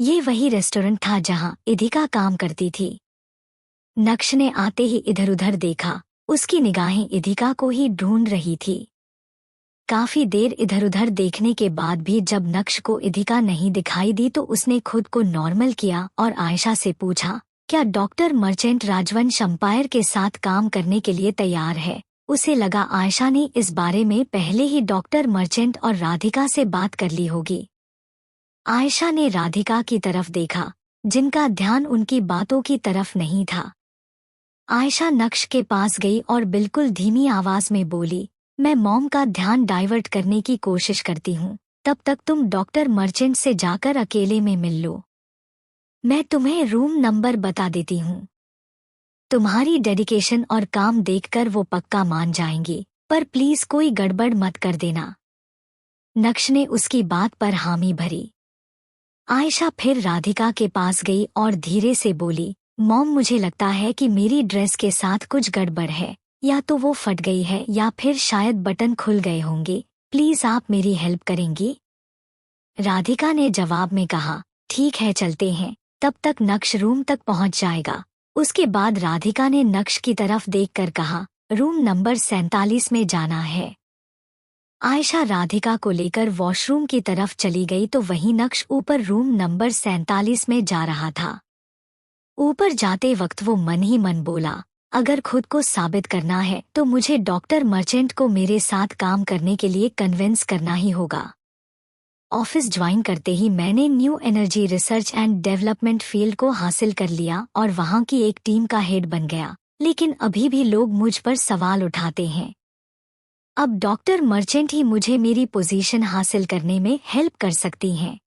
ये वही रेस्टोरेंट था जहां इधिका काम करती थी। नक्श ने आते ही इधर-उधर देखा। उसकी निगाहें इधिका को ही ढूंढ रही थी। काफी देर इधर-उधर देखने के बाद भी जब नक्श को इधिका नहीं दिखाई दी तो उसने खुद को नॉर्मल किया और आयशा से पूछा, क्या डॉक्टर मर्चेंट राजवंश अंपायर के साथ काम करने के लिए तैयार है? उसे लगा आयशा ने इस बारे में पहले ही डॉक्टर मर्चेंट और राधिका से बात कर ली होगी। आयशा ने राधिका की तरफ देखा, जिनका ध्यान उनकी बातों की तरफ नहीं था। आयशा नक्श के पास गई और बिल्कुल धीमी आवाज में बोली, मैं मॉम का ध्यान डाइवर्ट करने की कोशिश करती हूँ, तब तक तुम डॉक्टर मर्चेंट से जाकर अकेले में मिल लो। मैं तुम्हें रूम नंबर बता देती हूँ। तुम्हारी डेडिकेशन और काम देखकर वो पक्का मान जाएंगी, पर प्लीज कोई गड़बड़ मत कर देना। नक्श ने उसकी बात पर हामी भरी। आयशा फिर राधिका के पास गई और धीरे से बोली, मॉम मुझे लगता है कि मेरी ड्रेस के साथ कुछ गड़बड़ है, या तो वो फट गई है या फिर शायद बटन खुल गए होंगे, प्लीज आप मेरी हेल्प करेंगी? राधिका ने जवाब में कहा, ठीक है चलते हैं, तब तक नक्श रूम तक पहुंच जाएगा। उसके बाद राधिका ने नक्श की तरफ देखकर कहा, रूम नंबर 47 में जाना है। आयशा राधिका को लेकर वॉशरूम की तरफ चली गई तो वहीं नक्श ऊपर रूम नंबर 47 में जा रहा था। ऊपर जाते वक्त वो मन ही मन बोला, अगर खुद को साबित करना है तो मुझे डॉक्टर मर्चेंट को मेरे साथ काम करने के लिए कन्विंस करना ही होगा। ऑफिस ज्वाइन करते ही मैंने new energy research and development field को हासिल कर लिया और वहां की एक टीम का हेड बन गया, लेकिन अभी भी लोग मुझ पर सवाल उठाते हैं। अब डॉक्टर मर्चेंट ही मुझे मेरी पोजीशन हासिल करने में हेल्प कर सकती हैं।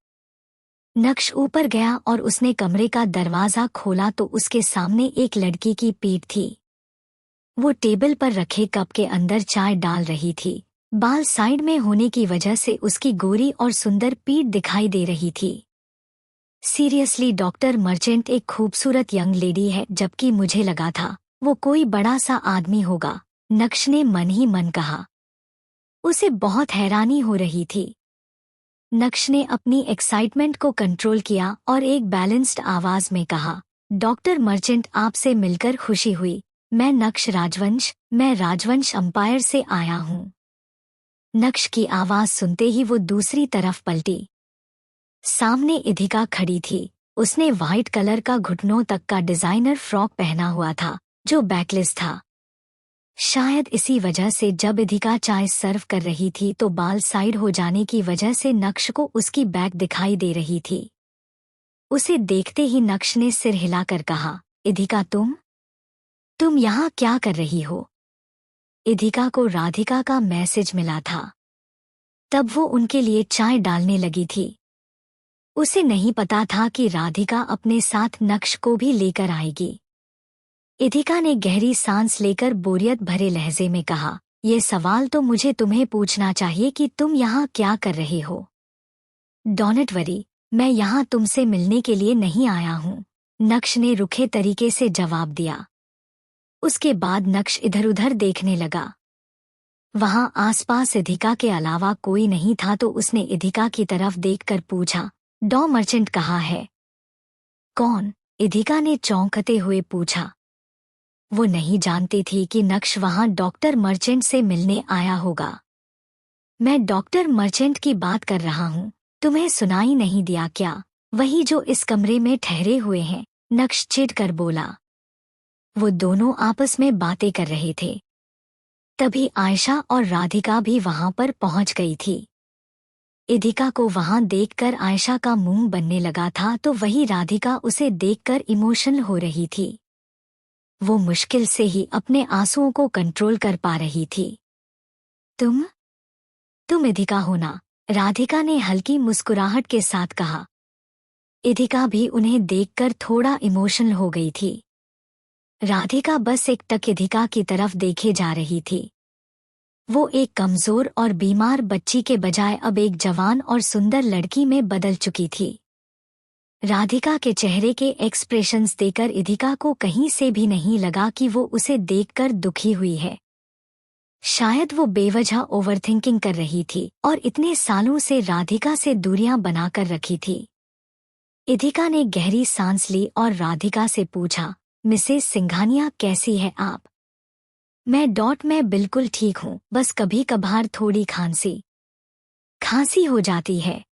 नक्श ऊपर गया और उसने कमरे का दरवाजा खोला तो उसके सामने एक लड़की की पीठ थी। वो टेबल पर रखे कप के अंदर चाय डाल रही थी। बाल साइड में होने की वजह से उसकी गोरी और सुंदर पीठ दिखाई दे रही थी। सीरियसली डॉक्टर मर्चेंट एक खूबसूरत यंग लेडी है, जबकि मुझे लगा था वो कोई बड़ा सा आदमी होगा, नक्श ने मन ही मन कहा। उसे बहुत हैरानी हो रही थी। नक्श ने अपनी एक्साइटमेंट को कंट्रोल किया और एक बैलेंस्ड आवाज में कहा, डॉक्टर मर्चेंट, आपसे मिलकर खुशी हुई। मैं नक्श राजवंश, मैं राजवंश अंपायर से आया हूँ। नक्श की आवाज सुनते ही वो दूसरी तरफ पलटी। सामने इधिका खड़ी थी। उसने व्हाइट कलर का घुटनों तक का डिजाइनर फ्रॉक पहना हुआ था जो बैकलेस था। शायद इसी वजह से जब इधिका चाय सर्व कर रही थी तो बाल साइड हो जाने की वजह से नक्श को उसकी बैक दिखाई दे रही थी। उसे देखते ही नक्श ने सिर हिलाकर कहा, इधिका, तुम यहाँ क्या कर रही हो? इधिका को राधिका का मैसेज मिला था। तब वो उनके लिए चाय डालने लगी थी। उसे नहीं पता था कि राधिका अपने साथ नक्श को भी लेकर आएगी। इधिका ने गहरी सांस लेकर बोरियत भरे लहजे में कहा, ये सवाल तो मुझे तुम्हें पूछना चाहिए कि तुम यहाँ क्या कर रहे हो। डोंट वरी, मैं यहाँ तुमसे मिलने के लिए नहीं आया हूँ, नक्श ने रुखे तरीके से जवाब दिया। उसके बाद नक्श इधर उधर देखने लगा। वहां आसपास इधिका के अलावा कोई नहीं था तो उसने इधिका की तरफ देखकर पूछा, डॉ मर्चेंट कहाँ है? कौन? इधिका ने चौंकते हुए पूछा। वो नहीं जानती थी कि नक्श वहां डॉक्टर मर्चेंट से मिलने आया होगा। मैं डॉक्टर मर्चेंट की बात कर रहा हूँ, तुम्हें सुनाई नहीं दिया क्या? वही जो इस कमरे में ठहरे हुए हैं, नक्श चिढ़कर बोला। वो दोनों आपस में बातें कर रहे थे। तभी आयशा और राधिका भी वहां पर पहुंच गई थी। इधिका को वहां देखकर आयशा का मुंह बनने लगा था तो वही राधिका उसे देखकर इमोशनल हो रही थी। वो मुश्किल से ही अपने आंसुओं को कंट्रोल कर पा रही थी। तुम इधिका हो ना? राधिका ने हल्की मुस्कुराहट के साथ कहा। इधिका भी उन्हें देखकर थोड़ा इमोशनल हो गई थी। राधिका बस एकटक इधिका की तरफ देखे जा रही थी। वो एक कमजोर और बीमार बच्ची के बजाय अब एक जवान और सुंदर लड़की में बदल चुकी थी। राधिका के चेहरे के एक्सप्रेशंस देखकर इधिका को कहीं से भी नहीं लगा कि वो उसे देखकर दुखी हुई है। शायद वो बेवजह ओवरथिंकिंग कर रही थी और इतने सालों से राधिका से दूरियां बनाकर रखी थी। इधिका ने गहरी सांस ली और राधिका से पूछा, मिसेस सिंघानिया, कैसी है आप? मैं बिल्कुल ठीक हूँ, बस कभी कभार थोड़ी खांसी हो जाती है।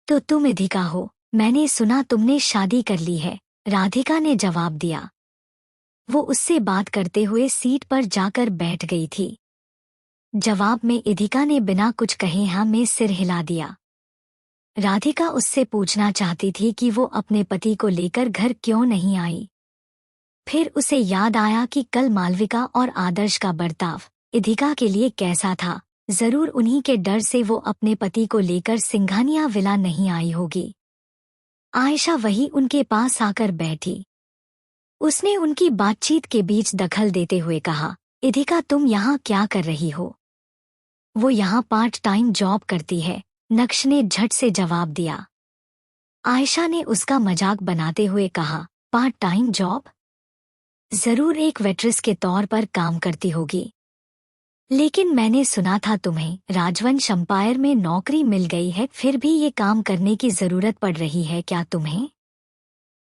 तो तुम इधिका हो? मैंने सुना तुमने शादी कर ली है, राधिका ने जवाब दिया। वो उससे बात करते हुए सीट पर जाकर बैठ गई थी। जवाब में इधिका ने बिना कुछ कहे हाँ में सिर हिला दिया। राधिका उससे पूछना चाहती थी कि वो अपने पति को लेकर घर क्यों नहीं आई। फिर उसे याद आया कि कल मालविका और आदर्श का बर्ताव इधिका के लिए कैसा था। जरूर उन्हीं के डर से वो अपने पति को लेकर सिंघानिया विला नहीं आई होगी। आयशा वही उनके पास आकर बैठी। उसने उनकी बातचीत के बीच दखल देते हुए कहा, इधिका, तुम यहाँ क्या कर रही हो? वो यहाँ पार्ट टाइम जॉब करती है, नक्श ने झट से जवाब दिया। आयशा ने उसका मजाक बनाते हुए कहा, पार्ट टाइम जॉब? जरूर एक वेट्रेस के तौर पर काम करती होगी। लेकिन मैंने सुना था तुम्हें राजवंश अंपायर में नौकरी मिल गई है, फिर भी ये काम करने की जरूरत पड़ रही है क्या तुम्हें?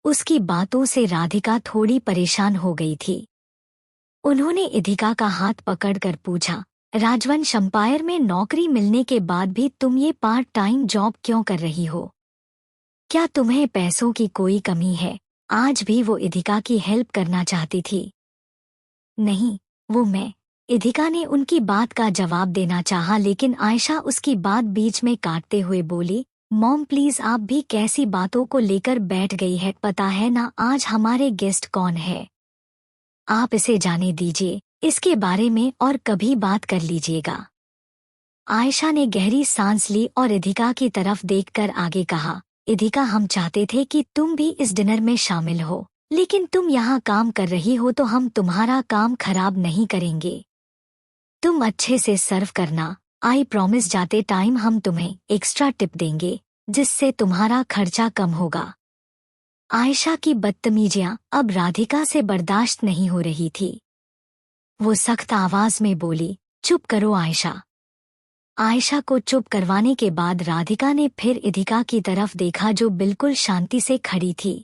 उसकी बातों से राधिका थोड़ी परेशान हो गई थी। उन्होंने इधिका का हाथ पकड़कर पूछा, राजवंश अंपायर में नौकरी मिलने के बाद भी तुम ये पार्ट टाइम जॉब क्यों कर रही हो? क्या तुम्हें पैसों की कोई कमी है? आज भी वो इधिका की हेल्प करना चाहती थी। नहीं, वो मैं। इधिका ने उनकी बात का जवाब देना चाहा, लेकिन आयशा उसकी बात बीच में काटते हुए बोली, मॉम प्लीज, आप भी कैसी बातों को लेकर बैठ गई है? पता है ना आज हमारे गेस्ट कौन है? आप इसे जाने दीजिए, इसके बारे में और कभी बात कर लीजिएगा। आयशा ने गहरी सांस ली और इधिका की तरफ देखकर आगे कहा, इधिका, हम चाहते थे कि तुम भी इस डिनर में शामिल हो, लेकिन तुम यहाँ काम कर रही हो तो हम तुम्हारा काम खराब नहीं करेंगे। तुम अच्छे से सर्व करना, आई प्रॉमिस। जाते टाइम हम तुम्हें एक्स्ट्रा टिप देंगे जिससे तुम्हारा खर्चा कम होगा। आयशा की बदतमीजियां अब राधिका से बर्दाश्त नहीं हो रही थी। वो सख्त आवाज में बोली, चुप करो आयशा। आयशा को चुप करवाने के बाद राधिका ने फिर इधिका की तरफ देखा जो बिल्कुल शांति से खड़ी थी।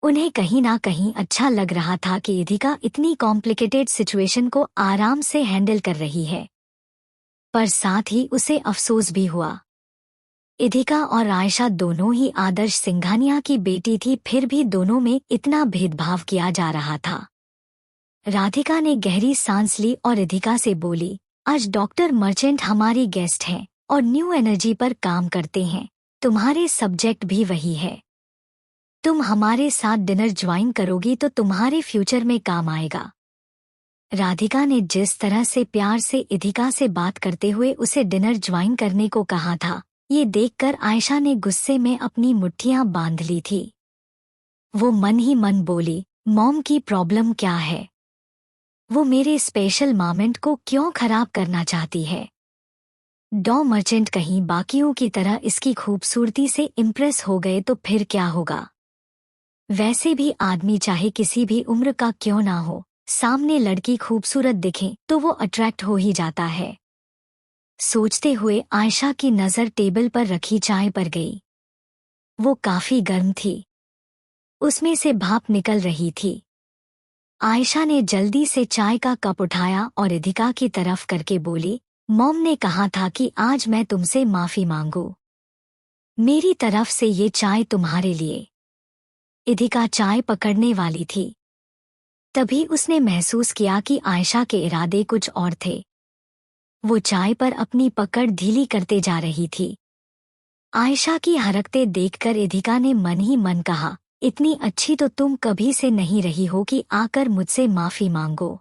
उन्हें कहीं ना कहीं अच्छा लग रहा था कि इधिका इतनी कॉम्प्लिकेटेड सिचुएशन को आराम से हैंडल कर रही है, पर साथ ही उसे अफसोस भी हुआ। इधिका और आयशा दोनों ही आदर्श सिंघानिया की बेटी थी, फिर भी दोनों में इतना भेदभाव किया जा रहा था। राधिका ने गहरी सांस ली और इधिका से बोली, आज डॉक्टर मर्चेंट हमारी गेस्ट हैं और न्यू एनर्जी पर काम करते हैं। तुम्हारे सब्जेक्ट भी वही है। तुम हमारे साथ डिनर ज्वाइन करोगी तो तुम्हारे फ्यूचर में काम आएगा। राधिका ने जिस तरह से प्यार से इधिका से बात करते हुए उसे डिनर ज्वाइन करने को कहा था, ये देखकर आयशा ने गुस्से में अपनी मुट्ठियां बांध ली थी। वो मन ही मन बोली, मॉम की प्रॉब्लम क्या है? वो मेरे स्पेशल मोमेंट को क्यों खराब करना चाहती है? डॉ मर्चेंट कहीं बाकियों की तरह इसकी खूबसूरती से इम्प्रेस हो गए तो फिर क्या होगा? वैसे भी आदमी चाहे किसी भी उम्र का क्यों ना हो, सामने लड़की खूबसूरत दिखे तो वो अट्रैक्ट हो ही जाता है। सोचते हुए आयशा की नज़र टेबल पर रखी चाय पर गई। वो काफी गर्म थी, उसमें से भाप निकल रही थी। आयशा ने जल्दी से चाय का कप उठाया और इधिका की तरफ करके बोली, मॉम ने कहा था कि आज मैं तुमसे माफी मांगू। मेरी तरफ से ये चाय तुम्हारे लिए। इधिका चाय पकड़ने वाली थी, तभी उसने महसूस किया कि आयशा के इरादे कुछ और थे। वो चाय पर अपनी पकड़ ढीली करते जा रही थी। आयशा की हरकतें देखकर इधिका ने मन ही मन कहा, इतनी अच्छी तो तुम कभी से नहीं रही हो कि आकर मुझसे माफी मांगो।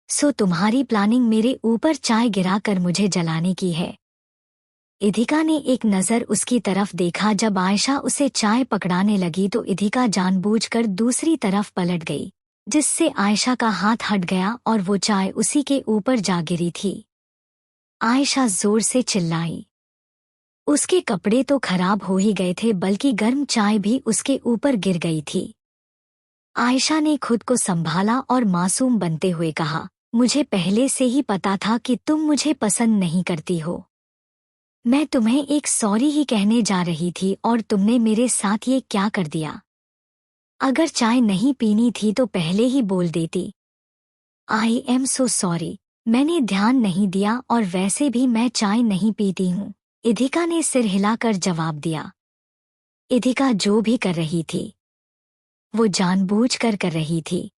सो तुम्हारी प्लानिंग मेरे ऊपर चाय गिराकर मुझे जलाने की है। इधिका ने एक नज़र उसकी तरफ देखा। जब आयशा उसे चाय पकड़ाने लगी तो इधिका जानबूझकर दूसरी तरफ पलट गई, जिससे आयशा का हाथ हट गया और वो चाय उसी के ऊपर जा गिरी थी। आयशा जोर से चिल्लाई। उसके कपड़े तो खराब हो ही गए थे, बल्कि गर्म चाय भी उसके ऊपर गिर गई थी। आयशा ने खुद को संभाला और मासूम बनते हुए कहा, मुझे पहले से ही पता था कि तुम मुझे पसंद नहीं करती हो। मैं तुम्हें एक सॉरी ही कहने जा रही थी और तुमने मेरे साथ ये क्या कर दिया? अगर चाय नहीं पीनी थी तो पहले ही बोल देती। आई एम सो सॉरी, मैंने ध्यान नहीं दिया और वैसे भी मैं चाय नहीं पीती हूँ, इधिका ने सिर हिलाकर जवाब दिया। इधिका जो भी कर रही थी वो जानबूझकर कर रही थी।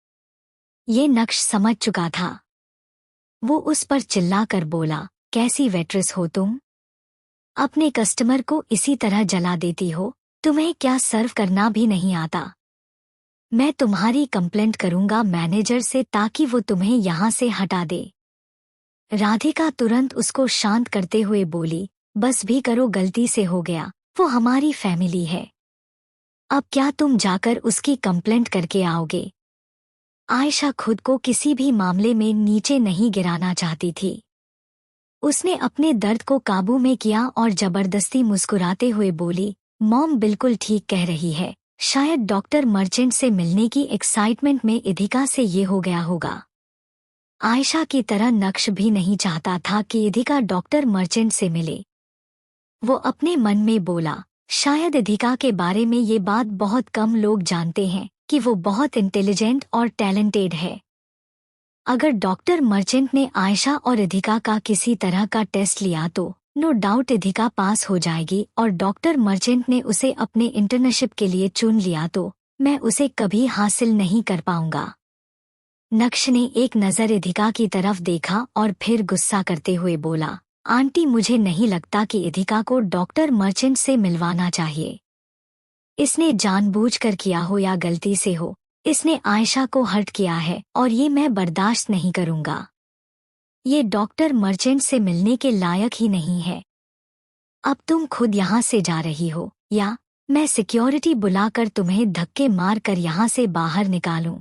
ये नक्श समझ चुका था। वो उस पर चिल्लाकर बोला, कैसी वेट्रेस हो तुम? अपने कस्टमर को इसी तरह जला देती हो? तुम्हें क्या सर्व करना भी नहीं आता? मैं तुम्हारी कंप्लेंट करूंगा मैनेजर से ताकि वो तुम्हें यहाँ से हटा दे। राधिका तुरंत उसको शांत करते हुए बोली, बस भी करो, गलती से हो गया, वो हमारी फैमिली है। अब क्या तुम जाकर उसकी कंप्लेंट करके आओगे? आयशा खुद को किसी भी मामले में नीचे नहीं गिराना चाहती थी। उसने अपने दर्द को काबू में किया और जबरदस्ती मुस्कुराते हुए बोली, मॉम बिल्कुल ठीक कह रही है, शायद डॉक्टर मर्चेंट से मिलने की एक्साइटमेंट में इधिका से ये हो गया होगा। आयशा की तरह नक्श भी नहीं चाहता था कि इधिका डॉक्टर मर्चेंट से मिले। वो अपने मन में बोला, शायद इधिका के बारे में ये बात बहुत कम लोग जानते हैं कि वो बहुत इंटेलिजेंट और टैलेंटेड है। अगर डॉक्टर मर्चेंट ने आयशा और इधिका का किसी तरह का टेस्ट लिया तो नो डाउट इधिका पास हो जाएगी, और डॉक्टर मर्चेंट ने उसे अपने इंटर्नशिप के लिए चुन लिया तो मैं उसे कभी हासिल नहीं कर पाऊंगा। नक्श ने एक नज़र इधिका की तरफ देखा और फिर गुस्सा करते हुए बोला, आंटी मुझे नहीं लगता कि इधिका को डॉक्टर मर्चेंट से मिलवाना चाहिए। इसने जानबूझकर किया हो या गलती से हो, इसने आयशा को हर्ट किया है और ये मैं बर्दाश्त नहीं करूंगा। ये डॉक्टर मर्चेंट से मिलने के लायक ही नहीं है। अब तुम खुद यहाँ से जा रही हो या मैं सिक्योरिटी बुलाकर तुम्हें धक्के मार कर यहाँ से बाहर निकालूं?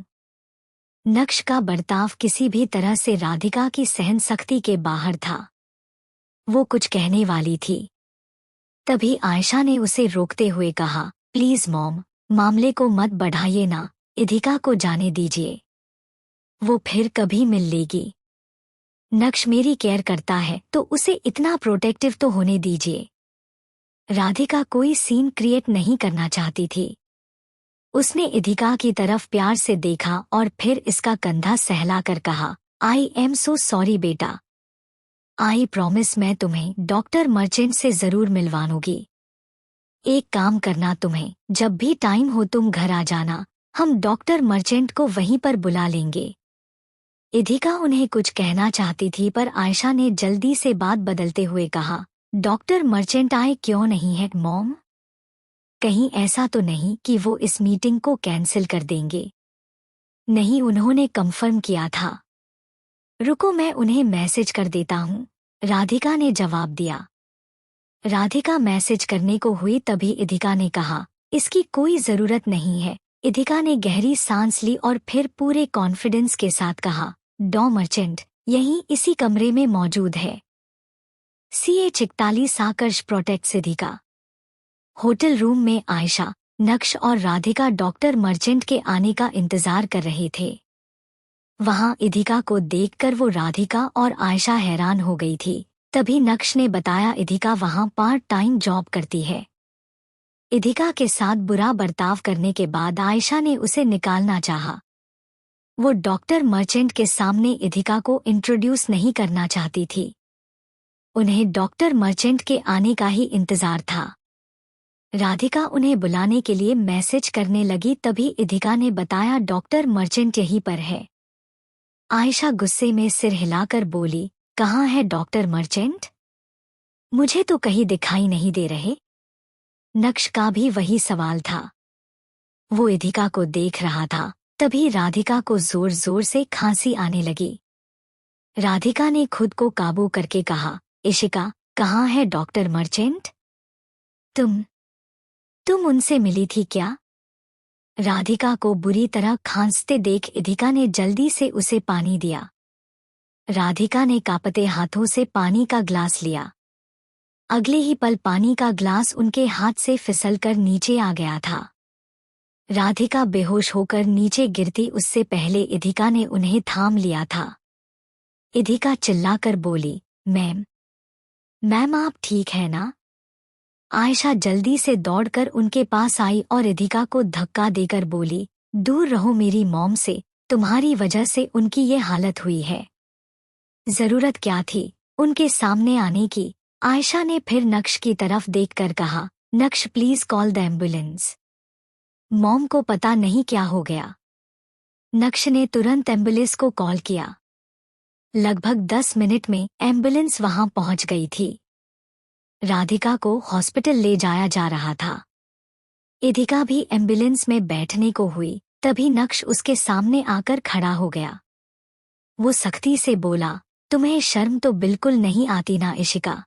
नक्श का बर्ताव किसी भी तरह से राधिका की सहनशक्ति के बाहर था। वो कुछ कहने वाली थी, तभी आयशा ने उसे रोकते हुए कहा, प्लीज मॉम, मामले को मत बढ़ाइए ना, इधिका को जाने दीजिए, वो फिर कभी मिल लेगी। नक्श मेरी केयर करता है तो उसे इतना प्रोटेक्टिव तो होने दीजिए। राधिका कोई सीन क्रिएट नहीं करना चाहती थी। उसने इधिका की तरफ प्यार से देखा और फिर इसका कंधा सहलाकर कहा, आई एम सो सॉरी बेटा। आई प्रॉमिस मैं तुम्हें डॉक्टर मर्चेंट से जरूर मिलवाऊंगी। एक काम करना, तुम्हें जब भी टाइम हो तुम घर आ जाना, हम डॉक्टर मर्चेंट को वहीं पर बुला लेंगे। इधिका उन्हें कुछ कहना चाहती थी पर आयशा ने जल्दी से बात बदलते हुए कहा, डॉक्टर मर्चेंट आए क्यों नहीं है मॉम? कहीं ऐसा तो नहीं कि वो इस मीटिंग को कैंसिल कर देंगे? नहीं, उन्होंने कंफर्म किया था। रुको मैं उन्हें मैसेज कर देता हूँ, राधिका ने जवाब दिया। राधिका मैसेज करने को हुई तभी इधिका ने कहा, इसकी कोई जरूरत नहीं है। इधिका ने गहरी सांस ली और फिर पूरे कॉन्फिडेंस के साथ कहा, डॉ मर्चेंट यहीं इसी कमरे में मौजूद है। CA 41 आकर्ष protects इधिका। होटल रूम में आयशा, नक्श और राधिका डॉक्टर मर्चेंट के आने का इंतजार कर रहे थे। वहां इधिका को देखकर वो राधिका और आयशा हैरान हो गई थी। तभी नक्श ने बताया, इधिका वहां पार्ट टाइम जॉब करती है। इधिका के साथ बुरा बर्ताव करने के बाद आयशा ने उसे निकालना चाहा। वो डॉक्टर मर्चेंट के सामने इधिका को इंट्रोड्यूस नहीं करना चाहती थी। उन्हें डॉक्टर मर्चेंट के आने का ही इंतजार था। राधिका उन्हें बुलाने के लिए मैसेज करने लगी तभी इधिका ने बताया, डॉक्टर मर्चेंट यहीं पर है। आयशा गुस्से में सिर हिलाकर बोली, कहाँ है डॉक्टर मर्चेंट? मुझे तो कहीं दिखाई नहीं दे रहे। नक्श का भी वही सवाल था। वो इधिका को देख रहा था तभी राधिका को जोर जोर से खांसी आने लगी। राधिका ने खुद को काबू करके कहा, इशिका कहाँ है डॉक्टर मर्चेंट? तुम उनसे मिली थी क्या? राधिका को बुरी तरह खांसते देख इधिका ने जल्दी से उसे पानी दिया। राधिका ने कांपते हाथों से पानी का ग्लास लिया। अगले ही पल पानी का ग्लास उनके हाथ से फिसलकर नीचे आ गया था। राधिका बेहोश होकर नीचे गिरती उससे पहले इधिका ने उन्हें थाम लिया था। इधिका चिल्लाकर बोली, मैम आप ठीक है ना? आयशा जल्दी से दौड़कर उनके पास आई और इधिका को धक्का देकर बोली, दूर रहो मेरी मॉम से, तुम्हारी वजह से उनकी ये हालत हुई है। जरूरत क्या थी उनके सामने आने की? आयशा ने फिर नक्श की तरफ देखकर कहा, नक्श please call the ambulance. Mom को पता नहीं क्या हो गया। नक्श ने तुरंत एम्बुलेंस को कॉल किया। लगभग 10 मिनट में एम्बुलेंस वहां पहुंच गई थी। राधिका को हॉस्पिटल ले जाया जा रहा था। इधिका भी एम्बुलेंस में बैठने को हुई तभी नक्श उसके सामने आकर खड़ा हो गया। वो सख्ती से बोला, तुम्हें शर्म तो बिल्कुल नहीं आती ना इशिका?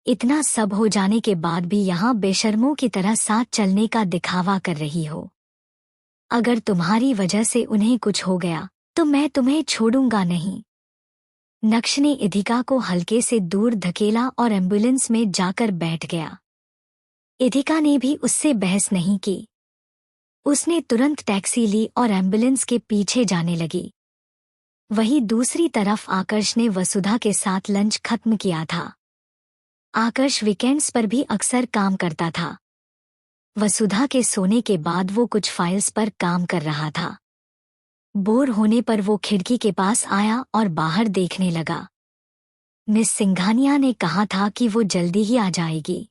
इतना सब हो जाने के बाद भी यहाँ बेशर्मों की तरह साथ चलने का दिखावा कर रही हो। अगर तुम्हारी वजह से उन्हें कुछ हो गया तो मैं तुम्हें छोड़ूंगा नहीं। नक्श ने इधिका को हल्के से दूर धकेला और एम्बुलेंस में जाकर बैठ गया। इधिका ने भी उससे बहस नहीं की। उसने तुरंत टैक्सी ली और एम्बुलेंस के पीछे जाने लगी। वहीं दूसरी तरफ आकर्ष ने वसुधा के साथ लंच खत्म किया था। आकर्ष वीकेंड्स पर भी अक्सर काम करता था। वसुधा के सोने के बाद वो कुछ फाइल्स पर काम कर रहा था। बोर होने पर वो खिड़की के पास आया और बाहर देखने लगा। मिस सिंघानिया ने कहा था कि वो जल्दी ही आ जाएगी।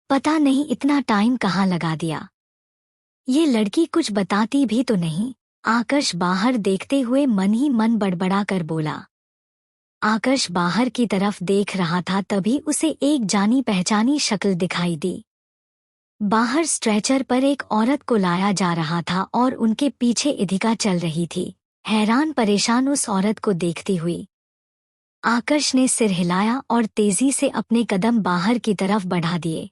पता नहीं इतना टाइम कहाँ लगा दिया। ये लड़की कुछ बताती भी तो नहीं। आकर्ष बाहर देखते हुए मन ही मन बड़बड़ा कर बोला। आकर्ष बाहर की तरफ देख रहा था तभी उसे एक जानी पहचानी शक्ल दिखाई दी। बाहर स्ट्रेचर पर एक औरत को लाया जा रहा था और उनके पीछे इधिका चल रही थी, हैरान परेशान उस औरत को देखती हुई। आकर्ष ने सिर हिलाया और तेजी से अपने कदम बाहर की तरफ बढ़ा दिए।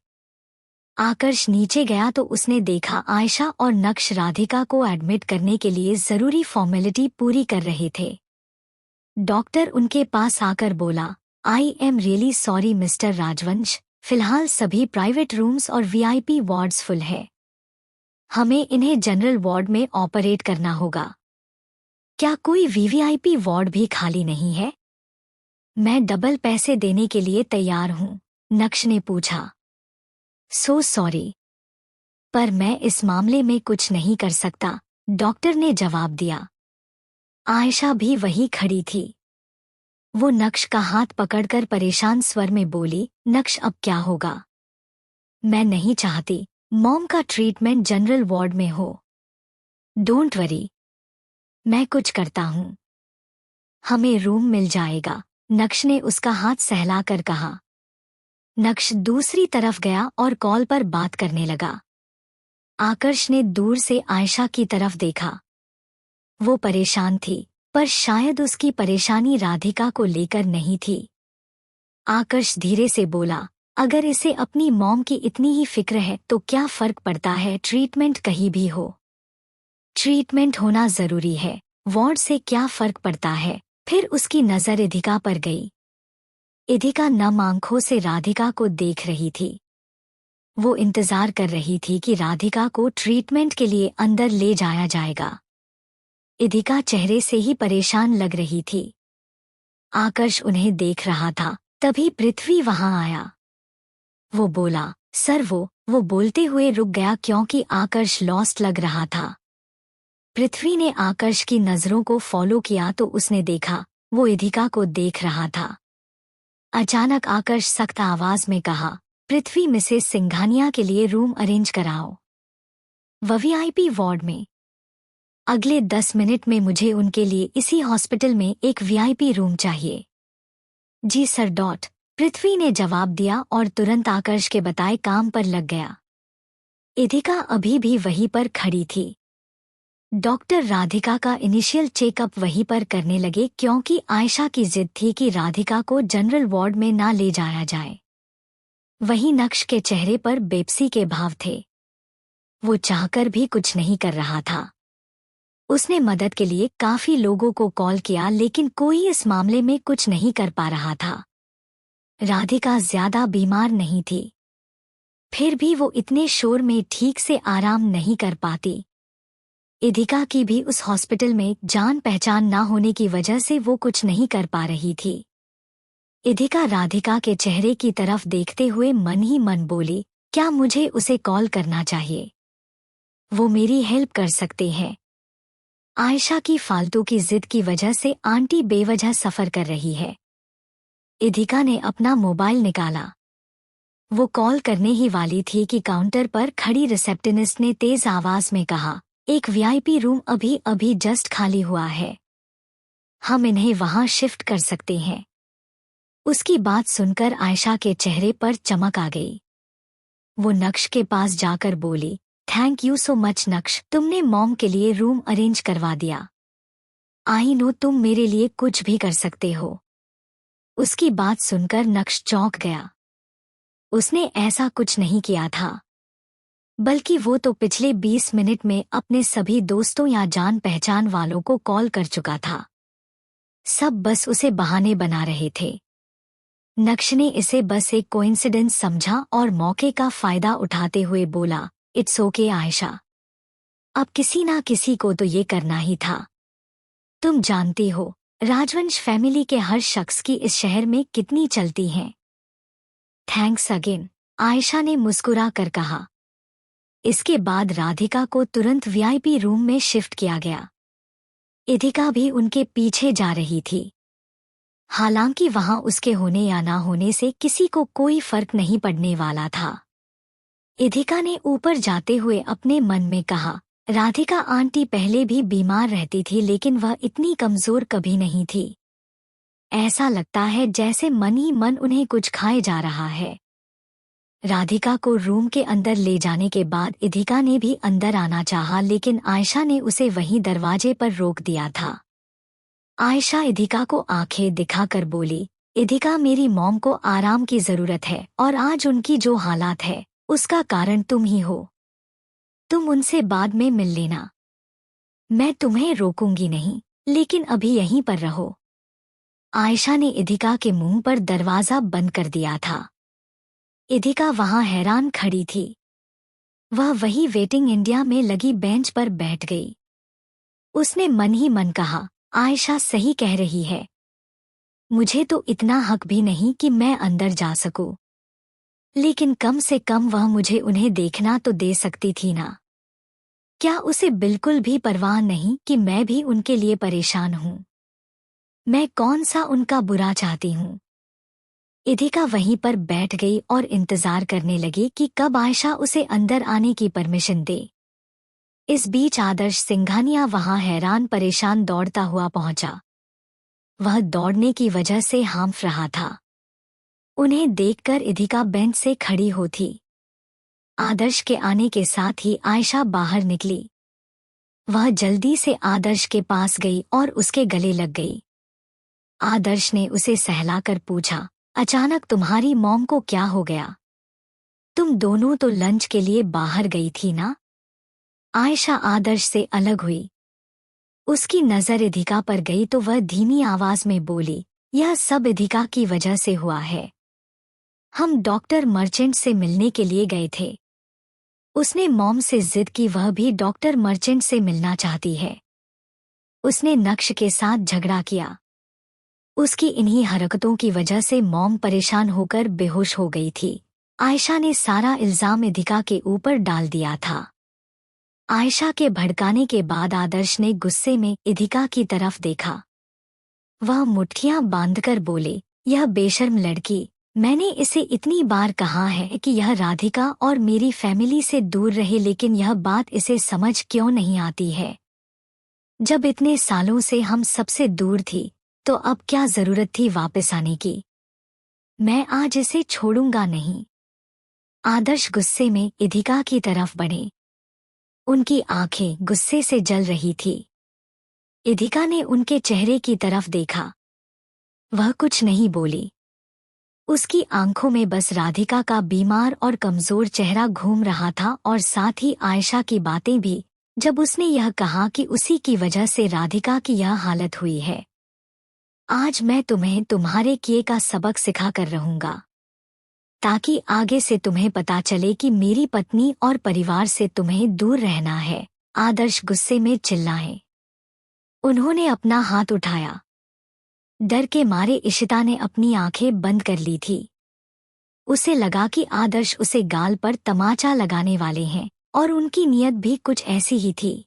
आकर्ष नीचे गया तो उसने देखा आयशा और नक्श राधिका को एडमिट करने के लिए जरूरी फॉर्मेलिटी पूरी कर रहे थे। डॉक्टर उनके पास आकर बोला, I am really sorry mister राजवंश, फिलहाल सभी प्राइवेट रूम्स और VIP वार्ड्स फुल है। हमें इन्हें जनरल वार्ड में ऑपरेट करना होगा। क्या कोई VVIP वार्ड भी खाली नहीं है? मैं डबल पैसे देने के लिए तैयार हूँ, नक्श ने पूछा। सो सॉरी, पर मैं इस मामले में कुछ नहीं कर सकता, डॉक्टर ने जवाब दिया। आयशा भी वहीं खड़ी थी। वो नक्श का हाथ पकड़कर परेशान स्वर में बोली, नक्श अब क्या होगा? मैं नहीं चाहती मॉम का ट्रीटमेंट जनरल वार्ड में हो। डोंट वरी, मैं कुछ करता हूँ। हमें रूम मिल जाएगा, नक्श ने उसका हाथ सहलाकर कहा। नक्श दूसरी तरफ गया और कॉल पर बात करने लगा। आकर्ष ने दूर से आयशा की तरफ देखा। वो परेशान थी, पर शायद उसकी परेशानी राधिका को लेकर नहीं थी। आकर्ष धीरे से बोला, अगर इसे अपनी मॉम की इतनी ही फिक्र है तो क्या फर्क पड़ता है ट्रीटमेंट कहीं भी हो। ट्रीटमेंट होना जरूरी है, वार्ड से क्या फर्क पड़ता है। फिर उसकी नजर इधिका पर गई। इधिका नम आंखों से राधिका को देख रही थी। वो इंतजार कर रही थी कि राधिका को ट्रीटमेंट के लिए अंदर ले जाया जाएगा। इधिका चेहरे से ही परेशान लग रही थी। आकर्ष उन्हें देख रहा था, तभी पृथ्वी वहां आया। वो बोला, सर। वो बोलते हुए रुक गया क्योंकि आकर्ष लॉस्ट लग रहा था। पृथ्वी ने आकर्ष की नजरों को फॉलो किया तो उसने देखा वो इधिका को देख रहा था। अचानक आकर्ष सख्त आवाज में कहा, पृथ्वी, मिसेस सिंघानिया के लिए रूम अरेंज कराओ, वीआईपी वार्ड में। अगले 10 मिनट में मुझे उनके लिए इसी हॉस्पिटल में एक वीआईपी रूम चाहिए। जी सर। पृथ्वी ने जवाब दिया और तुरंत आकर्ष के बताए काम पर लग गया। इधिका अभी भी वहीं पर खड़ी थी। डॉक्टर राधिका का इनिशियल चेकअप वहीं पर करने लगे क्योंकि आयशा की जिद थी कि राधिका को जनरल वार्ड में ना ले जाया जाए। वहीं नक्श के चेहरे पर बेपसी के भाव थे। वो चाहकर भी कुछ नहीं कर रहा था। उसने मदद के लिए काफी लोगों को कॉल किया लेकिन कोई इस मामले में कुछ नहीं कर पा रहा था। राधिका ज्यादा बीमार नहीं थी, फिर भी वो इतने शोर में ठीक से आराम नहीं कर पाती। इधिका की भी उस हॉस्पिटल में जान पहचान ना होने की वजह से वो कुछ नहीं कर पा रही थी। इधिका राधिका के चेहरे की तरफ देखते हुए मन ही मन बोली, क्या मुझे उसे कॉल करना चाहिए? वो मेरी हेल्प कर सकते हैं। आयशा की फालतू की जिद की वजह से आंटी बेवजह सफर कर रही है। इधिका ने अपना मोबाइल निकाला। वो कॉल करने ही वाली थी कि काउंटर पर खड़ी रिसेप्शनिस्ट ने तेज आवाज में कहा, एक वीआईपी रूम अभी अभी जस्ट खाली हुआ है, हम इन्हें वहां शिफ्ट कर सकते हैं। उसकी बात सुनकर आयशा के चेहरे पर चमक आ गई। वो नक्श के पास जाकर बोली, थैंक यू सो मच नक्श, तुमने मॉम के लिए रूम अरेंज करवा दिया। आई नो तुम मेरे लिए कुछ भी कर सकते हो। उसकी बात सुनकर नक्श चौंक गया। उसने ऐसा कुछ नहीं किया था, बल्कि वो तो पिछले 20 मिनट में अपने सभी दोस्तों या जान पहचान वालों को कॉल कर चुका था। सब बस उसे बहाने बना रहे थे। नक्श ने इसे बस एक कोइंसिडेंस समझा और मौके का फायदा उठाते हुए बोला, इट्स ओके आयशा, अब किसी ना किसी को तो ये करना ही था। तुम जानती हो राजवंश फैमिली के हर शख्स की इस शहर में कितनी चलती हैं। थैंक्स अगेन, आयशा ने मुस्कुरा कर कहा। इसके बाद राधिका को तुरंत वीआईपी रूम में शिफ्ट किया गया। इधिका भी उनके पीछे जा रही थी। हालांकि वहां उसके होने या ना होने से किसी को कोई फर्क नहीं पड़ने वाला था। इधिका ने ऊपर जाते हुए अपने मन में कहा, राधिका आंटी पहले भी बीमार रहती थी लेकिन वह इतनी कमजोर कभी नहीं थी। ऐसा लगता है जैसे मन ही मन उन्हें कुछ खाए जा रहा है। राधिका को रूम के अंदर ले जाने के बाद इधिका ने भी अंदर आना चाहा लेकिन आयशा ने उसे वहीं दरवाजे पर रोक दिया था। आयशा इधिका को आंखें दिखाकर बोली, इधिका, मेरी मॉम को आराम की जरूरत है और आज उनकी जो हालात है उसका कारण तुम ही हो। तुम उनसे बाद में मिल लेना। मैं तुम्हें रोकूंगी नहीं, लेकिन अभी यहीं पर रहो। आयशा ने इधिका के मुंह पर दरवाजा बंद कर दिया था। इधिका वहां हैरान खड़ी थी। वह वही वेटिंग इंडिया में लगी बेंच पर बैठ गई। उसने मन ही मन कहा, आयशा सही कह रही है। मुझे तो इतना हक भी नहीं कि मैं अंदर जा सकूं। लेकिन कम से कम वह मुझे उन्हें देखना तो दे सकती थी ना। क्या उसे बिल्कुल भी परवाह नहीं कि मैं भी उनके लिए परेशान हूं? मैं कौन सा उनका बुरा चाहती हूं? इधिका वहीं पर बैठ गई और इंतजार करने लगी कि कब आयशा उसे अंदर आने की परमिशन दे। इस बीच आदर्श सिंघानिया वहां हैरान परेशान दौड़ता हुआ पहुंचा। वह दौड़ने की वजह से हांफ रहा था। उन्हें देखकर इधिका बेंच से खड़ी हो थी। आदर्श के आने के साथ ही आयशा बाहर निकली। वह जल्दी से आदर्श के पास गई और उसके गले लग गई। आदर्श ने उसे सहलाकर पूछा, अचानक तुम्हारी मॉम को क्या हो गया? तुम दोनों तो लंच के लिए बाहर गई थी ना? आयशा आदर्श से अलग हुई। उसकी नजर इधिका पर गई तो वह धीमी आवाज में बोली, यह सब इधिका की वजह से हुआ है। हम डॉक्टर मर्चेंट से मिलने के लिए गए थे। उसने मॉम से जिद की, वह भी डॉक्टर मर्चेंट से मिलना चाहती है। उसने नक्श के साथ झगड़ा किया। उसकी इन्हीं हरकतों की वजह से मॉम परेशान होकर बेहोश हो गई थी। आयशा ने सारा इल्जाम इधिका के ऊपर डाल दिया था। आयशा के भड़काने के बाद आदर्श ने गुस्से में इधिका की तरफ देखा। वह मुट्ठियां बांधकर बोले, यह बेशर्म लड़की, मैंने इसे इतनी बार कहा है कि यह राधिका और मेरी फैमिली से दूर रहे, लेकिन यह बात इसे समझ क्यों नहीं आती है? जब इतने सालों से हम सबसे दूर थी तो अब क्या जरूरत थी वापस आने की? मैं आज इसे छोड़ूंगा नहीं। आदर्श गुस्से में इधिका की तरफ बढ़े। उनकी आंखें गुस्से से जल रही थी। इधिका ने उनके चेहरे की तरफ देखा। वह कुछ नहीं बोली। उसकी आंखों में बस राधिका का बीमार और कमजोर चेहरा घूम रहा था और साथ ही आयशा की बातें भी, जब उसने यह कहा कि उसी की वजह से राधिका की यह हालत हुई है। आज मैं तुम्हें तुम्हारे किए का सबक सिखा कर रहूंगा, ताकि आगे से तुम्हें पता चले कि मेरी पत्नी और परिवार से तुम्हें दूर रहना है। आदर्श गुस्से में चिल्लाए। उन्होंने अपना हाथ उठाया। डर के मारे इशिता ने अपनी आंखें बंद कर ली थी। उसे लगा कि आदर्श उसे गाल पर तमाचा लगाने वाले हैं और उनकी नीयत भी कुछ ऐसी ही थी।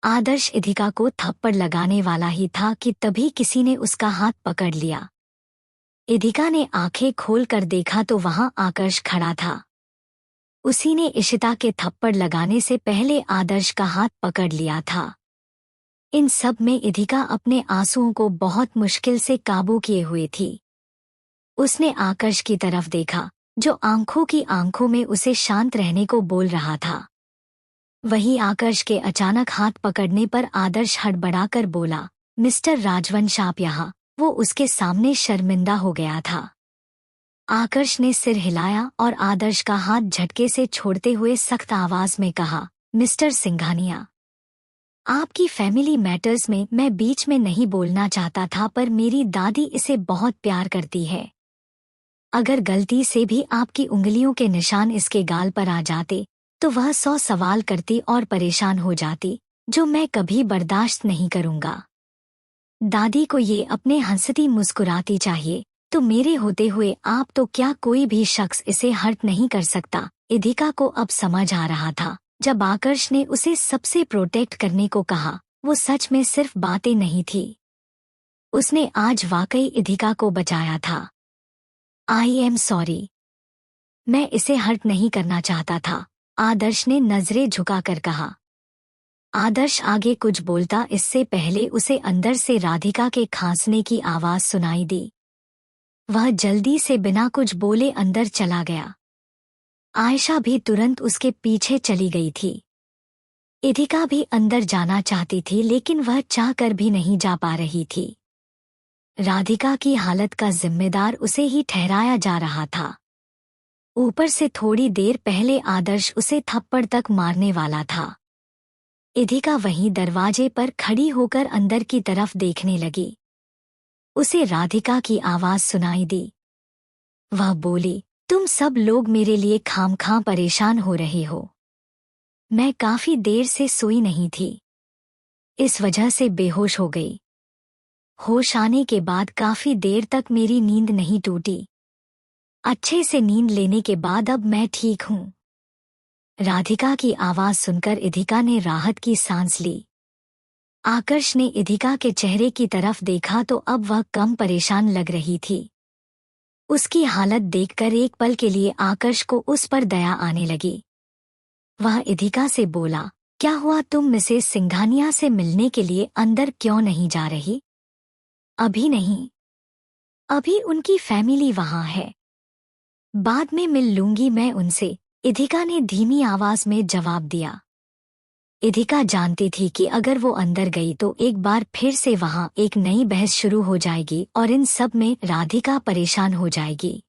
आदर्श इधिका को थप्पड़ लगाने वाला ही था कि तभी किसी ने उसका हाथ पकड़ लिया। इधिका ने आंखें खोलकर देखा तो वहां आकर्ष खड़ा था। उसी ने इशिता के थप्पड़ लगाने से पहले आदर्श का हाथ पकड़ लिया था। इन सब में इधिका अपने आंसुओं को बहुत मुश्किल से काबू किए हुए थी। उसने आकर्ष की तरफ देखा, जो आंखों की आंखों में उसे शांत रहने को बोल रहा था। वही आकर्ष के अचानक हाथ पकड़ने पर आदर्श हड़बड़ाकर बोला, मिस्टर राजवंश आप यहाँ। वो उसके सामने शर्मिंदा हो गया था। आकर्ष ने सिर हिलाया और आदर्श का हाथ झटके से छोड़ते हुए सख्त आवाज में कहा, मिस्टर सिंघानिया, आपकी फैमिली मैटर्स में मैं बीच में नहीं बोलना चाहता था, पर मेरी दादी इसे बहुत प्यार करती है। अगर गलती से भी आपकी उंगलियों के निशान इसके गाल पर आ जाते तो वह 100 सवाल करती और परेशान हो जाती, जो मैं कभी बर्दाश्त नहीं करूंगा। दादी को ये अपने हंसती मुस्कुराती चाहिए, तो मेरे होते हुए आप तो क्या कोई भी शख्स इसे हर्ट नहीं कर सकता। इधिका को अब समझ आ रहा था, जब आकर्ष ने उसे सबसे प्रोटेक्ट करने को कहा, वो सच में सिर्फ बातें नहीं थी। उसने आज वाकई इधिका को बचाया था। आई एम सॉरी, मैं इसे हर्ट नहीं करना चाहता था, आदर्श ने नजरें झुकाकर कहा। आदर्श आगे कुछ बोलता इससे पहले उसे अंदर से राधिका के खांसने की आवाज सुनाई दी। वह जल्दी से बिना कुछ बोले अंदर चला गया। आयशा भी तुरंत उसके पीछे चली गई थी। इधिका भी अंदर जाना चाहती थी, लेकिन वह चाहकर भी नहीं जा पा रही थी। राधिका की हालत का जिम्मेदार उसे ही ठहराया जा रहा था। ऊपर से थोड़ी देर पहले आदर्श उसे थप्पड़ तक मारने वाला था। इधिका वहीं दरवाजे पर खड़ी होकर अंदर की तरफ देखने लगी। उसे राधिका की आवाज सुनाई दी। वह बोली, तुम सब लोग मेरे लिए खामखां परेशान हो रहे हो। मैं काफी देर से सोई नहीं थी, इस वजह से बेहोश हो गई। होश आने के बाद काफी देर तक मेरी नींद नहीं टूटी। अच्छे से नींद लेने के बाद अब मैं ठीक हूँ। राधिका की आवाज सुनकर इधिका ने राहत की सांस ली। आकर्ष ने इधिका के चेहरे की तरफ देखा तो अब वह कम परेशान लग रही थी। उसकी हालत देखकर एक पल के लिए आकर्ष को उस पर दया आने लगी। वह इधिका से बोला, क्या हुआ, तुम मिसेस सिंघानिया से मिलने के लिए अंदर क्यों नहीं जा रही? अभी नहीं, अभी उनकी फैमिली वहां है, बाद में मिल लूंगी मैं उनसे, इधिका ने धीमी आवाज में जवाब दिया। इधिका जानती थी कि अगर वो अंदर गई तो एक बार फिर से वहां एक नई बहस शुरू हो जाएगी और इन सब में राधिका परेशान हो जाएगी।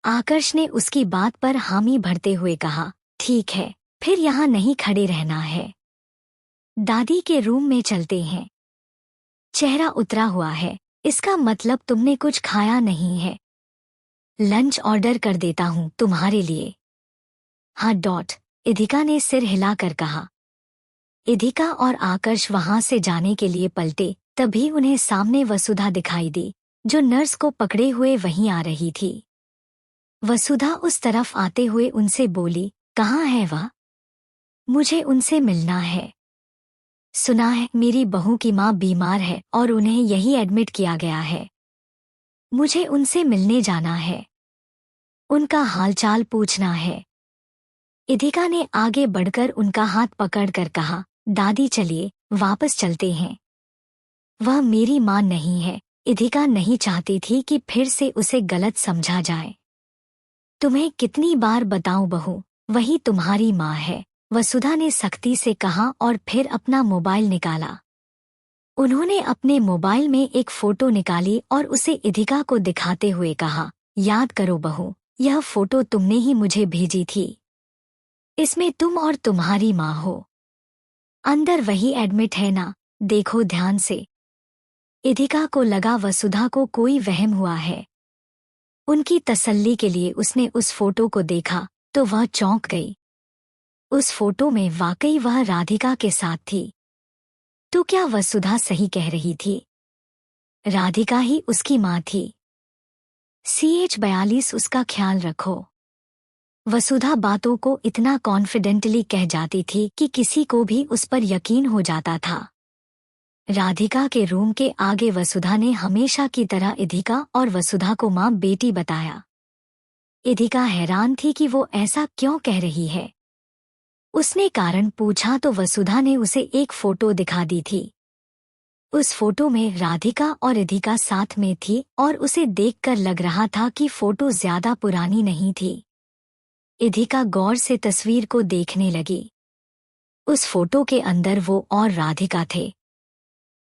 आकर्ष ने उसकी बात पर हामी भरते हुए कहा, ठीक है, फिर यहाँ नहीं खड़े रहना है, दादी के रूम में चलते हैं। चेहरा उतरा हुआ है, इसका मतलब तुमने कुछ खाया नहीं है। लंच ऑर्डर कर देता हूँ तुम्हारे लिए। हाँ डॉट, इधिका ने सिर हिलाकर कहा। इधिका और आकर्ष वहां से जाने के लिए पलटे, तभी उन्हें सामने वसुधा दिखाई दी, जो नर्स को पकड़े हुए वहीं आ रही थी। वसुधा उस तरफ आते हुए उनसे बोली, कहाँ है वह? मुझे उनसे मिलना है। सुना है मेरी बहू की माँ बीमार है और उन्हें यही एडमिट किया गया है। मुझे उनसे मिलने जाना है, उनका हालचाल पूछना है। इधिका ने आगे बढ़कर उनका हाथ पकड़कर कहा, दादी चलिए, वापस चलते हैं। वह मेरी माँ नहीं है। इधिका नहीं चाहती थी कि फिर से उसे गलत समझा जाए। तुम्हें कितनी बार बताऊं बहू, वही तुम्हारी माँ है, वसुधा ने सख्ती से कहा और फिर अपना मोबाइल निकाला। उन्होंने अपने मोबाइल में एक फोटो निकाली और उसे इधिका को दिखाते हुए कहा, याद करो बहू, यह फोटो तुमने ही मुझे भेजी थी। इसमें तुम और तुम्हारी माँ हो। अंदर वही एडमिट है ना, देखो ध्यान से। इधिका को लगा वसुधा को कोई वहम हुआ है। उनकी तसल्ली के लिए उसने उस फोटो को देखा तो वह चौंक गई। उस फोटो में वाकई वह राधिका के साथ थी। तो क्या वसुधा सही कह रही थी? राधिका ही उसकी माँ थी। CH42 उसका ख्याल रखो। वसुधा बातों को इतना कॉन्फिडेंटली कह जाती थी कि किसी को भी उस पर यकीन हो जाता था। राधिका के रूम के आगे वसुधा ने हमेशा की तरह इधिका और वसुधा को माँ बेटी बताया। इधिका हैरान थी कि वो ऐसा क्यों कह रही है। उसने कारण पूछा तो वसुधा ने उसे एक फोटो दिखा दी थी। उस फोटो में राधिका और इधिका साथ में थी और उसे देखकर लग रहा था कि फोटो ज्यादा पुरानी नहीं थी। इधिका गौर से तस्वीर को देखने लगी। उस फोटो के अंदर वो और राधिका थे।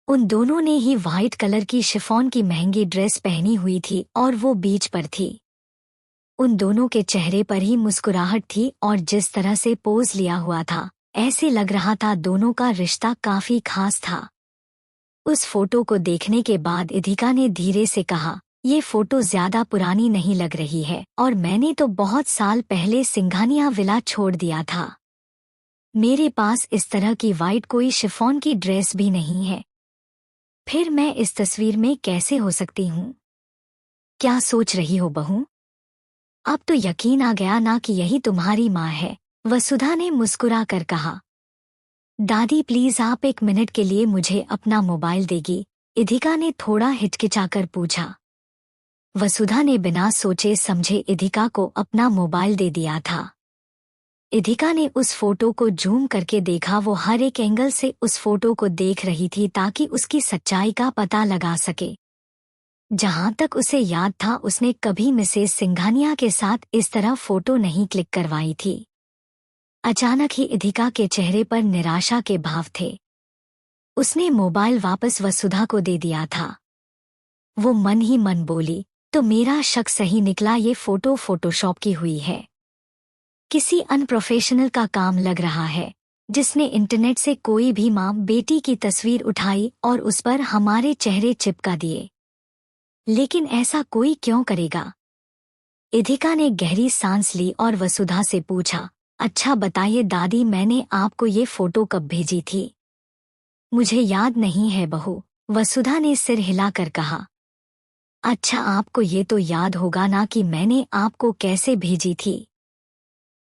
उन दोनों ने ही व्हाइट कलर की शिफॉन की महंगी ड्रेस पहनी हुई थी और वो बीच पर थी। उन दोनों के चेहरे पर ही मुस्कुराहट थी और जिस तरह से पोज लिया हुआ था, ऐसे लग रहा था दोनों का रिश्ता काफी खास था। उस फोटो को देखने के बाद इधिका ने धीरे से कहा, ये फोटो ज्यादा पुरानी नहीं लग रही है और मैंने तो बहुत साल पहले सिंघानिया विला छोड़ दिया था। मेरे पास इस तरह की वाइट कोई शिफॉन की ड्रेस भी नहीं है। फिर मैं इस तस्वीर में कैसे हो सकती हूँ? क्या सोच रही हो बहू? अब तो यकीन आ गया ना कि यही तुम्हारी माँ है, वसुधा ने मुस्कुरा कर कहा। दादी प्लीज आप 1 मिनट के लिए मुझे अपना मोबाइल देगी? इधिका ने थोड़ा हिचकिचाकर पूछा। वसुधा ने बिना सोचे समझे इधिका को अपना मोबाइल दे दिया था। इधिका ने उस फोटो को जूम करके देखा। वो हर एक एंगल से उस फोटो को देख रही थी ताकि उसकी सच्चाई का पता लगा सके। जहां तक उसे याद था उसने कभी मिसेस सिंघानिया के साथ इस तरह फोटो नहीं क्लिक करवाई थी। अचानक ही इधिका के चेहरे पर निराशा के भाव थे। उसने मोबाइल वापस वसुधा को दे दिया था। वो मन ही मन बोली, तो मेरा शक सही निकला, ये फोटो फोटोशॉप की हुई है। किसी अनप्रोफेशनल का काम लग रहा है, जिसने इंटरनेट से कोई भी माँ बेटी की तस्वीर उठाई और उस पर हमारे चेहरे चिपका दिए। लेकिन ऐसा कोई क्यों करेगा? इधिका ने गहरी सांस ली और वसुधा से पूछा, अच्छा बताइए दादी, मैंने आपको ये फोटो कब भेजी थी? मुझे याद नहीं है बहू, वसुधा ने सिर हिलाकर कहा, अच्छा आपको ये तो याद होगा ना कि मैंने आपको कैसे भेजी थी।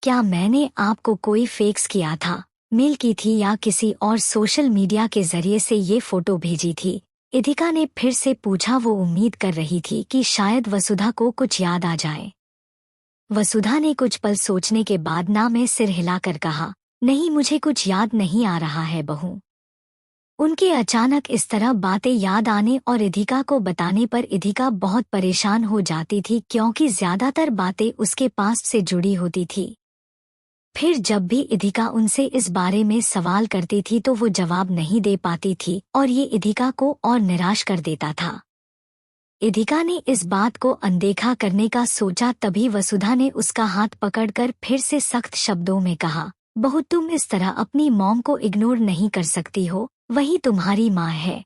क्या मैंने आपको कोई फेक्स किया था, मेल की थी या किसी और सोशल मीडिया के जरिए से ये फोटो भेजी थी? इदिका ने फिर से पूछा। वो उम्मीद कर रही थी कि शायद वसुधा को कुछ याद आ जाए। वसुधा ने कुछ पल सोचने के बाद ना में सिर हिलाकर कहा, नहीं मुझे कुछ याद नहीं आ रहा है बहू। उनके अचानक इस तरह बातें याद आने और इदिका को बताने पर इदिका बहुत परेशान हो जाती थी क्योंकि ज्यादातर बातें उसके पास से जुड़ी होती थी। फिर जब भी इदिका उनसे इस बारे में सवाल करती थी तो वो जवाब नहीं दे पाती थी और ये इदिका को और निराश कर देता था। इदिका ने इस बात को अनदेखा करने का सोचा, तभी वसुधा ने उसका हाथ पकड़कर फिर से सख्त शब्दों में कहा, बहू तुम इस तरह अपनी मॉम को इग्नोर नहीं कर सकती हो, वही तुम्हारी माँ है।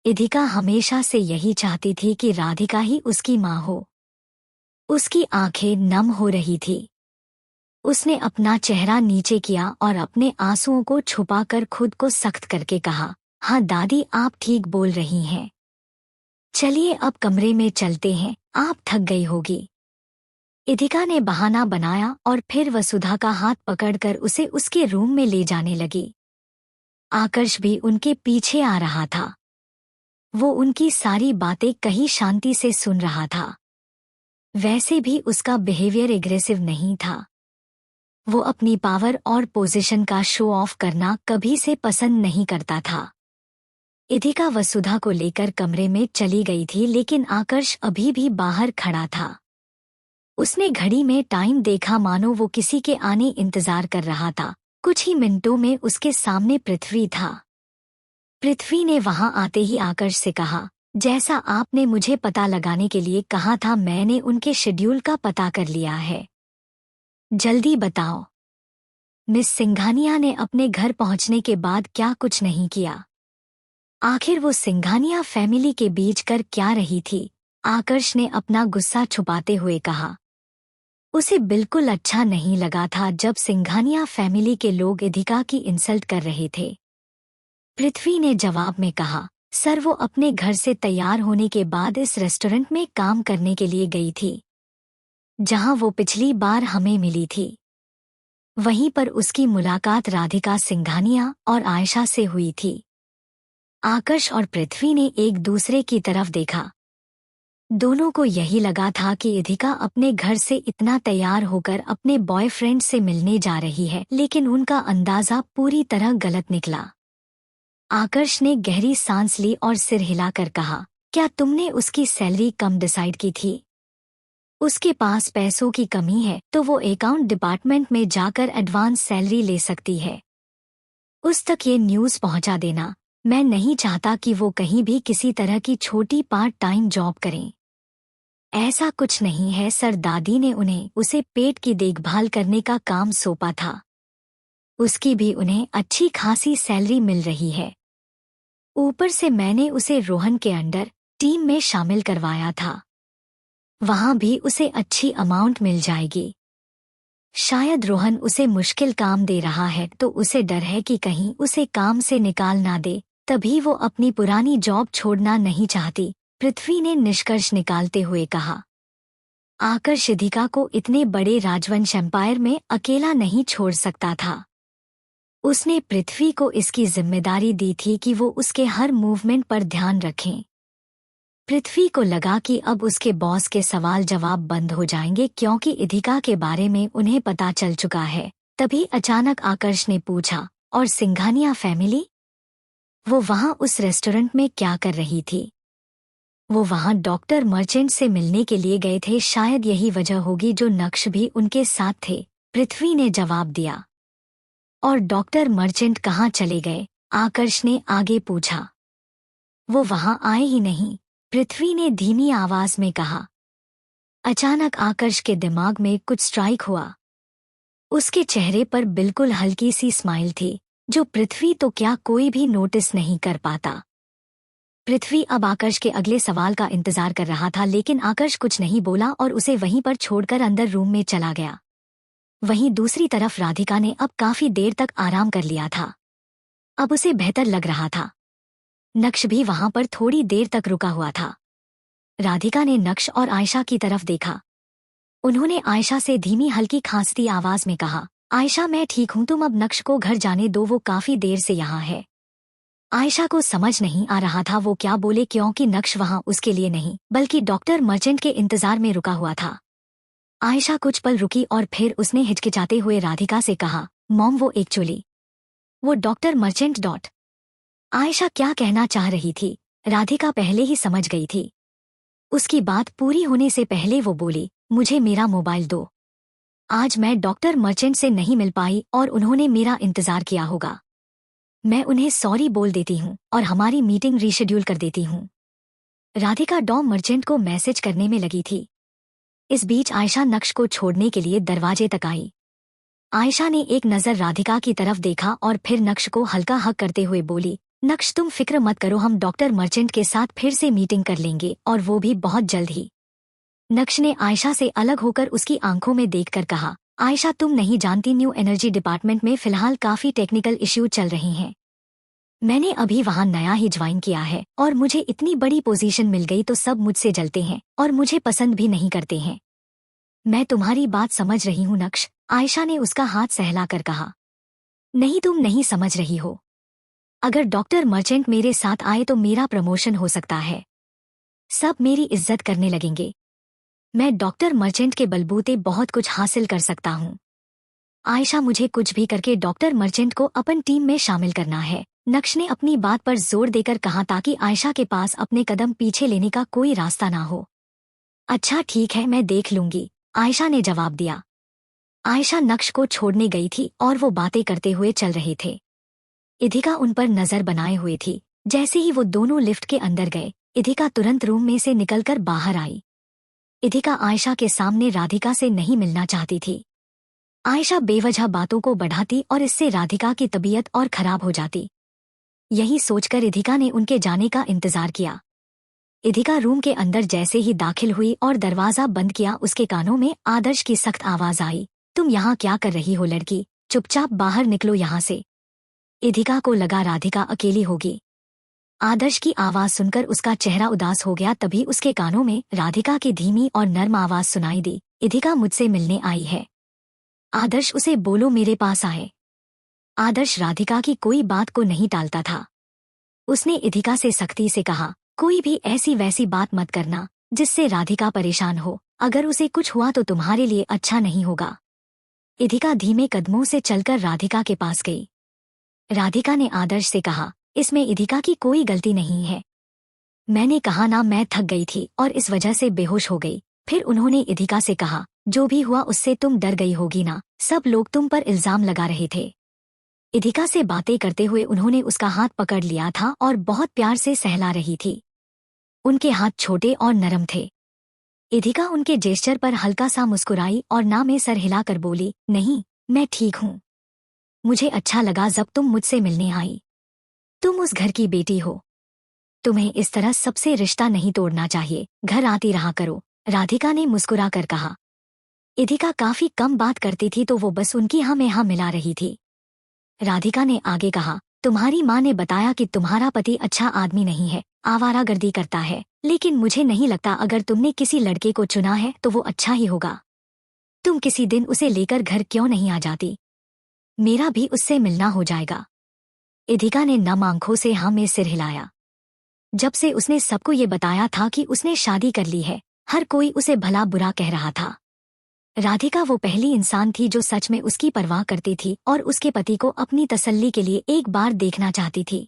इदिका हमेशा से यही चाहती थी कि राधिका ही उसकी माँ हो। उसकी आंखें नम हो रही थी। उसने अपना चेहरा नीचे किया और अपने आंसुओं को छुपाकर खुद को सख्त करके कहा, हाँ दादी आप ठीक बोल रही हैं। चलिए अब कमरे में चलते हैं, आप थक गई होगी। इदिका ने बहाना बनाया और फिर वसुधा का हाथ पकड़कर उसे उसके रूम में ले जाने लगी। आकर्ष भी उनके पीछे आ रहा था। वो उनकी सारी बातें कहीं शांति से सुन रहा था। वैसे भी उसका बिहेवियर एग्रेसिव नहीं था। वो अपनी पावर और पोजीशन का शो ऑफ करना कभी से पसंद नहीं करता था। इदिका वसुधा को लेकर कमरे में चली गई थी लेकिन आकर्ष अभी भी बाहर खड़ा था। उसने घड़ी में टाइम देखा, मानो वो किसी के आने इंतजार कर रहा था। कुछ ही मिनटों में उसके सामने पृथ्वी था। पृथ्वी ने वहां आते ही आकर्ष से कहा, जैसा आपने मुझे पता लगाने के लिए कहा था मैंने उनके शेड्यूल का पता कर लिया है। जल्दी बताओ। मिस सिंघानिया ने अपने घर पहुंचने के बाद क्या कुछ नहीं किया? आखिर वो सिंघानिया फैमिली के बीच कर क्या रही थी? आकर्ष ने अपना गुस्सा छुपाते हुए कहा। उसे बिल्कुल अच्छा नहीं लगा था जब सिंघानिया फैमिली के लोग इदिका की इंसल्ट कर रहे थे। पृथ्वी ने जवाब में कहा, सर वो अपने घर से तैयार होने के बाद इस रेस्टोरेंट में काम करने के लिए गई थी जहां वो पिछली बार हमें मिली थी। वहीं पर उसकी मुलाकात राधिका सिंघानिया और आयशा से हुई थी। आकर्ष और पृथ्वी ने एक दूसरे की तरफ देखा। दोनों को यही लगा था कि इदिका अपने घर से इतना तैयार होकर अपने बॉयफ्रेंड से मिलने जा रही है, लेकिन उनका अंदाजा पूरी तरह गलत निकला। आकर्ष ने गहरी सांस ली और सिर हिलाकर कहा, क्या तुमने उसकी सैलरी कम डिसाइड की थी? उसके पास पैसों की कमी है तो वो अकाउंट डिपार्टमेंट में जाकर एडवांस सैलरी ले सकती है। उस तक ये न्यूज़ पहुंचा देना। मैं नहीं चाहता कि वो कहीं भी किसी तरह की छोटी पार्ट टाइम जॉब करें। ऐसा कुछ नहीं है सर, दादी ने उन्हें उसे पेट की देखभाल करने का काम सौंपा था। उसकी भी उन्हें अच्छी खासी सैलरी मिल रही है। ऊपर से मैंने उसे रोहन के अंडर टीम में शामिल करवाया था। वहां भी उसे अच्छी अमाउंट मिल जाएगी। शायद रोहन उसे मुश्किल काम दे रहा है तो उसे डर है कि कहीं उसे काम से निकाल ना दे, तभी वो अपनी पुरानी जॉब छोड़ना नहीं चाहती, पृथ्वी ने निष्कर्ष निकालते हुए कहा। आकर्ष इदिका को इतने बड़े राजवंश एम्पायर में अकेला नहीं छोड़ सकता था। उसने पृथ्वी को इसकी जिम्मेदारी दी थी कि वो उसके हर मूवमेंट पर ध्यान रखें। पृथ्वी को लगा कि अब उसके बॉस के सवाल जवाब बंद हो जाएंगे क्योंकि इदिका के बारे में उन्हें पता चल चुका है। तभी अचानक आकर्ष ने पूछा, और सिंघानिया फैमिली? वो वहां उस रेस्टोरेंट में क्या कर रही थी? वो वहां डॉक्टर मर्चेंट से मिलने के लिए गए थे, शायद यही वजह होगी जो नक्श भी उनके साथ थे, पृथ्वी ने जवाब दिया। और डॉक्टर मर्चेंट कहाँ चले गए? आकर्ष ने आगे पूछा। वो वहां आए ही नहीं, पृथ्वी ने धीमी आवाज में कहा। अचानक आकर्ष के दिमाग में कुछ स्ट्राइक हुआ। उसके चेहरे पर बिल्कुल हल्की सी स्माइल थी, जो पृथ्वी तो क्या कोई भी नोटिस नहीं कर पाता। पृथ्वी अब आकर्ष के अगले सवाल का इंतजार कर रहा था, लेकिन आकर्ष कुछ नहीं बोला और उसे वहीं पर छोड़कर अंदर रूम में चला गया। वहीं दूसरी तरफ राधिका ने अब काफी देर तक आराम कर लिया था। अब उसे बेहतर लग रहा था। नक्श भी वहां पर थोड़ी देर तक रुका हुआ था। राधिका ने नक्श और आयशा की तरफ देखा। उन्होंने आयशा से धीमी हल्की खांसती आवाज में कहा, आयशा मैं ठीक हूं, तुम अब नक्श को घर जाने दो, वो काफी देर से यहाँ है। आयशा को समझ नहीं आ रहा था वो क्या बोले, क्योंकि नक्श वहां उसके लिए नहीं बल्कि डॉक्टर मर्चेंट के इंतजार में रुका हुआ था। आयशा कुछ पल रुकी और फिर उसने हिचकिचाते हुए राधिका से कहा, मॉम वो एक्चुअली वो डॉक्टर मर्चेंट डॉट। आयशा क्या कहना चाह रही थी राधिका पहले ही समझ गई थी। उसकी बात पूरी होने से पहले वो बोली, मुझे मेरा मोबाइल दो। आज मैं डॉक्टर मर्चेंट से नहीं मिल पाई और उन्होंने मेरा इंतजार किया होगा। मैं उन्हें सॉरी बोल देती हूँ और हमारी मीटिंग रीशेड्यूल कर देती हूँ। राधिका डॉ मर्चेंट को मैसेज करने में लगी थी। इस बीच आयशा नक्श को छोड़ने के लिए दरवाजे तक आई। आयशा ने एक नजर राधिका की तरफ देखा और फिर नक्श को हल्का हक करते हुए बोली, नक्श तुम फिक्र मत करो, हम डॉक्टर मर्चेंट के साथ फिर से मीटिंग कर लेंगे और वो भी बहुत जल्द ही। नक्श ने आयशा से अलग होकर उसकी आंखों में देखकर कहा, आयशा तुम नहीं जानती, न्यू एनर्जी डिपार्टमेंट में फिलहाल काफी टेक्निकल इश्यू चल रही हैं। मैंने अभी वहां नया ही ज्वाइन किया है और मुझे इतनी बड़ी पोजीशन मिल गई तो सब मुझसे जलते हैं और मुझे पसंद भी नहीं करते हैं। मैं तुम्हारी बात समझ रही हूँ नक्श, आयशा ने उसका हाथ सहलाकर कहा। नहीं तुम नहीं समझ रही हो। अगर डॉक्टर मर्चेंट मेरे साथ आए तो मेरा प्रमोशन हो सकता है। सब मेरी इज्जत करने लगेंगे। मैं डॉक्टर मर्चेंट के बलबूते बहुत कुछ हासिल कर सकता हूँ। आयशा मुझे कुछ भी करके डॉक्टर मर्चेंट को अपन टीम में शामिल करना है, नक्श ने अपनी बात पर जोर देकर कहा ताकि आयशा के पास अपने कदम पीछे लेने का कोई रास्ता ना हो। अच्छा ठीक है, मैं देख लूंगी, आयशा ने जवाब दिया। आयशा नक्श को छोड़ने गई थी और वो बातें करते हुए चल रहे थे। इधिका उन पर नजर बनाए हुए थी। जैसे ही वो दोनों लिफ्ट के अंदर गए, इधिका तुरंत रूम में से निकलकर बाहर आई। इधिका आयशा के सामने राधिका से नहीं मिलना चाहती थी। आयशा बेवजह बातों को बढ़ाती और इससे राधिका की तबीयत और खराब हो जाती। यही सोचकर इधिका ने उनके जाने का इंतजार किया। इधिका रूम के अंदर जैसे ही दाखिल हुई और दरवाजा बंद किया, उसके कानों में आदर्श की सख्त आवाज आई, तुम यहाँ क्या कर रही हो लड़की, चुपचाप बाहर निकलो यहाँ से। इधिका को लगा राधिका अकेली होगी। आदर्श की आवाज सुनकर उसका चेहरा उदास हो गया। तभी उसके कानों में राधिका की धीमी और नर्म आवाज सुनाई दी, इधिका मुझसे मिलने आई है। आदर्श उसे बोलो मेरे पास आए। आदर्श राधिका की कोई बात को नहीं टालता था। उसने इधिका से सख्ती से कहा, कोई भी ऐसी वैसी बात मत करना जिससे राधिका परेशान हो। अगर उसे कुछ हुआ तो तुम्हारे लिए अच्छा नहीं होगा। इधिका धीमे कदमों से चलकर राधिका के पास गई। राधिका ने आदर्श से कहा, इसमें इधिका की कोई गलती नहीं है। मैंने कहा ना, मैं थक गई थी और इस वजह से बेहोश हो गई। फिर उन्होंने इधिका से कहा, जो भी हुआ उससे तुम डर गई होगी ना, सब लोग तुम पर इल्जाम लगा रहे थे। इधिका से बातें करते हुए उन्होंने उसका हाथ पकड़ लिया था और बहुत प्यार से सहला रही थी। उनके हाथ छोटे और नरम थे। इधिका उनके जेस्चर पर हल्का सा मुस्कुराई और ना में सर हिलाकर बोली, नहीं मैं ठीक हूँ। मुझे अच्छा लगा जब तुम मुझसे मिलने आई। तुम उस घर की बेटी हो। तुम्हें इस तरह सबसे रिश्ता नहीं तोड़ना चाहिए, घर आती रहा करो, राधिका ने मुस्कुरा कर कहा। इधिका काफी कम बात करती थी तो वो बस उनकी हाँ में हाँ मिला रही थी। राधिका ने आगे कहा, तुम्हारी माँ ने बताया कि तुम्हारा पति अच्छा आदमी नहीं है, आवारागर्दी करता है, लेकिन मुझे नहीं लगता अगर तुमने किसी लड़के को चुना है तो वो अच्छा ही होगा। तुम किसी दिन उसे लेकर घर क्यों नहीं आ जाती? मेरा भी उससे मिलना हो जाएगा। इधिका ने नम आंखों से हाँ में सिर हिलाया। जब से उसने सबको ये बताया था कि उसने शादी कर ली है, हर कोई उसे भला बुरा कह रहा था। राधिका वो पहली इंसान थी जो सच में उसकी परवाह करती थी और उसके पति को अपनी तसल्ली के लिए एक बार देखना चाहती थी।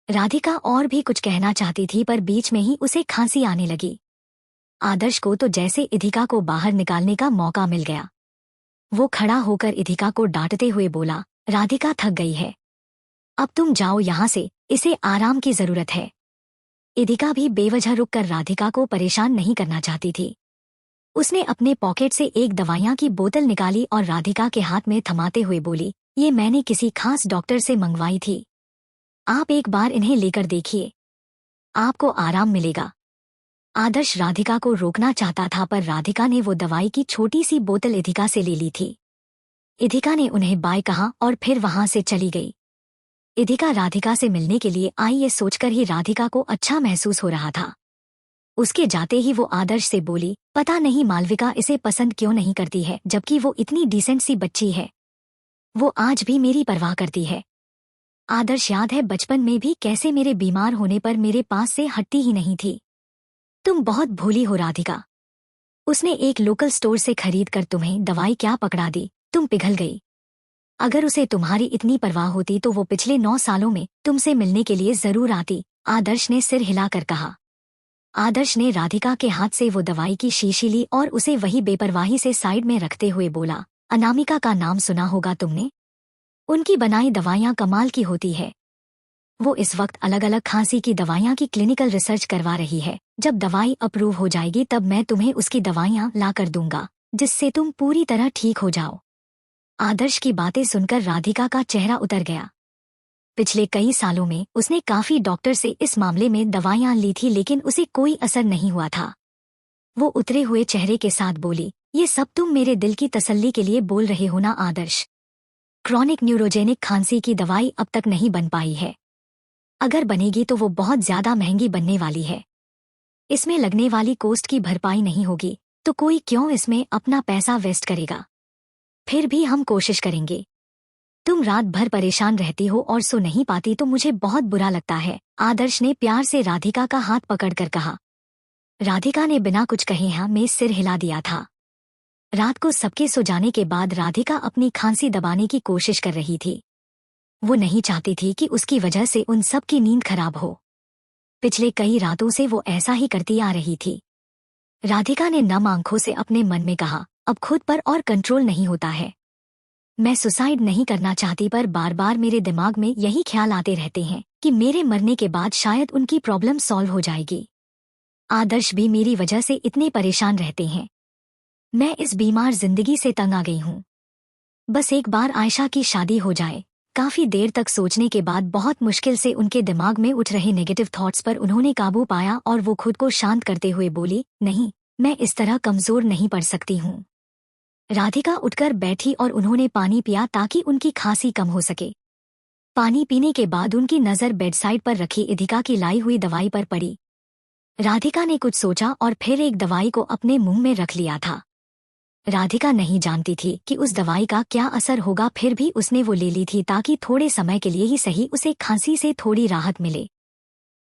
राधिका और भी कुछ कहना चाहती थी पर बीच में ही उसे खांसी आने लगी। आदर्श को तो जैसे इधिका को बाहर निकालने का मौका मिल गया। वो खड़ा होकर इधिका को डांटते हुए बोला, राधिका थक गई है, अब तुम जाओ यहाँ से, इसे आराम की जरूरत है। इधिका भी बेवजह रुककर राधिका को परेशान नहीं करना चाहती थी। उसने अपने पॉकेट से एक दवाइयाँ की बोतल निकाली और राधिका के हाथ में थमाते हुए बोली, ये मैंने किसी खास डॉक्टर से मंगवाई थी, आप एक बार इन्हें लेकर देखिए, आपको आराम मिलेगा। आदर्श राधिका को रोकना चाहता था पर राधिका ने वो दवाई की छोटी सी बोतल इधिका से ले ली थी। इधिका ने उन्हें बाय कहा और फिर वहां से चली गई। इधिका राधिका से मिलने के लिए आई, ये सोचकर ही राधिका को अच्छा महसूस हो रहा था। उसके जाते ही वो आदर्श से बोली, पता नहीं मालविका इसे पसंद क्यों नहीं करती है, जबकि वो इतनी डिसेंट सी बच्ची है। वो आज भी मेरी परवाह करती है। आदर्श, याद है बचपन में भी कैसे मेरे बीमार होने पर मेरे पास से हटती ही नहीं थी। तुम बहुत भोली हो राधिका। उसने एक लोकल स्टोर से खरीद कर तुम्हें दवाई क्या पकड़ा दी, तुम पिघल गई। अगर उसे तुम्हारी इतनी परवाह होती तो वो पिछले 9 सालों में तुमसे मिलने के लिए जरूर आती, आदर्श ने सिर हिलाकर कहा। आदर्श ने राधिका के हाथ से वो दवाई की शीशी ली और उसे वही बेपरवाही से साइड में रखते हुए बोला, अनामिका का नाम सुना होगा तुमने? उनकी बनाई दवाइयाँ कमाल की होती है। वो इस वक्त अलग अलग खांसी की दवाइयाँ की क्लिनिकल रिसर्च करवा रही है। जब दवाई अप्रूव हो जाएगी तब मैं तुम्हें उसकी दवाइयाँ ला कर दूंगा, जिससे तुम पूरी तरह ठीक हो जाओ। आदर्श की बातें सुनकर राधिका का चेहरा उतर गया। पिछले कई सालों में उसने काफी डॉक्टर से इस मामले में दवाइयां ली थी, लेकिन उसे कोई असर नहीं हुआ था। वो उतरे हुए चेहरे के साथ बोली, ये सब तुम मेरे दिल की तसल्ली के लिए बोल रहे हो ना आदर्श? क्रॉनिक न्यूरोजेनिक खांसी की दवाई अब तक नहीं बन पाई है। अगर बनेगी तो वो बहुत ज्यादा महंगी बनने वाली है। इसमें लगने वाली कॉस्ट की भरपाई नहीं होगी, तो कोई क्यों इसमें अपना पैसा वेस्ट करेगा? फिर भी हम कोशिश करेंगे। तुम रात भर परेशान रहती हो और सो नहीं पाती तो मुझे बहुत बुरा लगता है, आदर्श ने प्यार से राधिका का हाथ पकड़कर कहा। राधिका ने बिना कुछ कहे हाँ में सिर हिला दिया था। रात को सबके सो जाने के बाद राधिका अपनी खांसी दबाने की कोशिश कर रही थी। वो नहीं चाहती थी कि उसकी वजह से उन सब की नींद खराब हो। पिछले कई रातों से वो ऐसा ही करती आ रही थी। राधिका ने नम आंखों से अपने मन में कहा, अब खुद पर और कंट्रोल नहीं होता है। मैं सुसाइड नहीं करना चाहती, पर बार बार मेरे दिमाग में यही ख्याल आते रहते हैं कि मेरे मरने के बाद शायद उनकी प्रॉब्लम सॉल्व हो जाएगी। आदर्श भी मेरी वजह से इतने परेशान रहते हैं। मैं इस बीमार जिंदगी से तंग आ गई हूँ। बस एक बार आयशा की शादी हो जाए। काफी देर तक सोचने के बाद बहुत मुश्किल से उनके दिमाग में उठ रहे नेगेटिव थॉट्स पर उन्होंने काबू पाया और वो खुद को शांत करते हुए बोली, नहीं, मैं इस तरह कमजोर नहीं पड़ सकती हूँ। राधिका उठकर बैठी और उन्होंने पानी पिया ताकि उनकी खांसी कम हो सके। पानी पीने के बाद उनकी नजर बेडसाइड पर रखी इधिका की लाई हुई दवाई पर पड़ी। राधिका ने कुछ सोचा और फिर एक दवाई को अपने मुंह में रख लिया था। राधिका नहीं जानती थी कि उस दवाई का क्या असर होगा, फिर भी उसने वो ले ली थी ताकि थोड़े समय के लिए ही सही उसे खांसी से थोड़ी राहत मिले।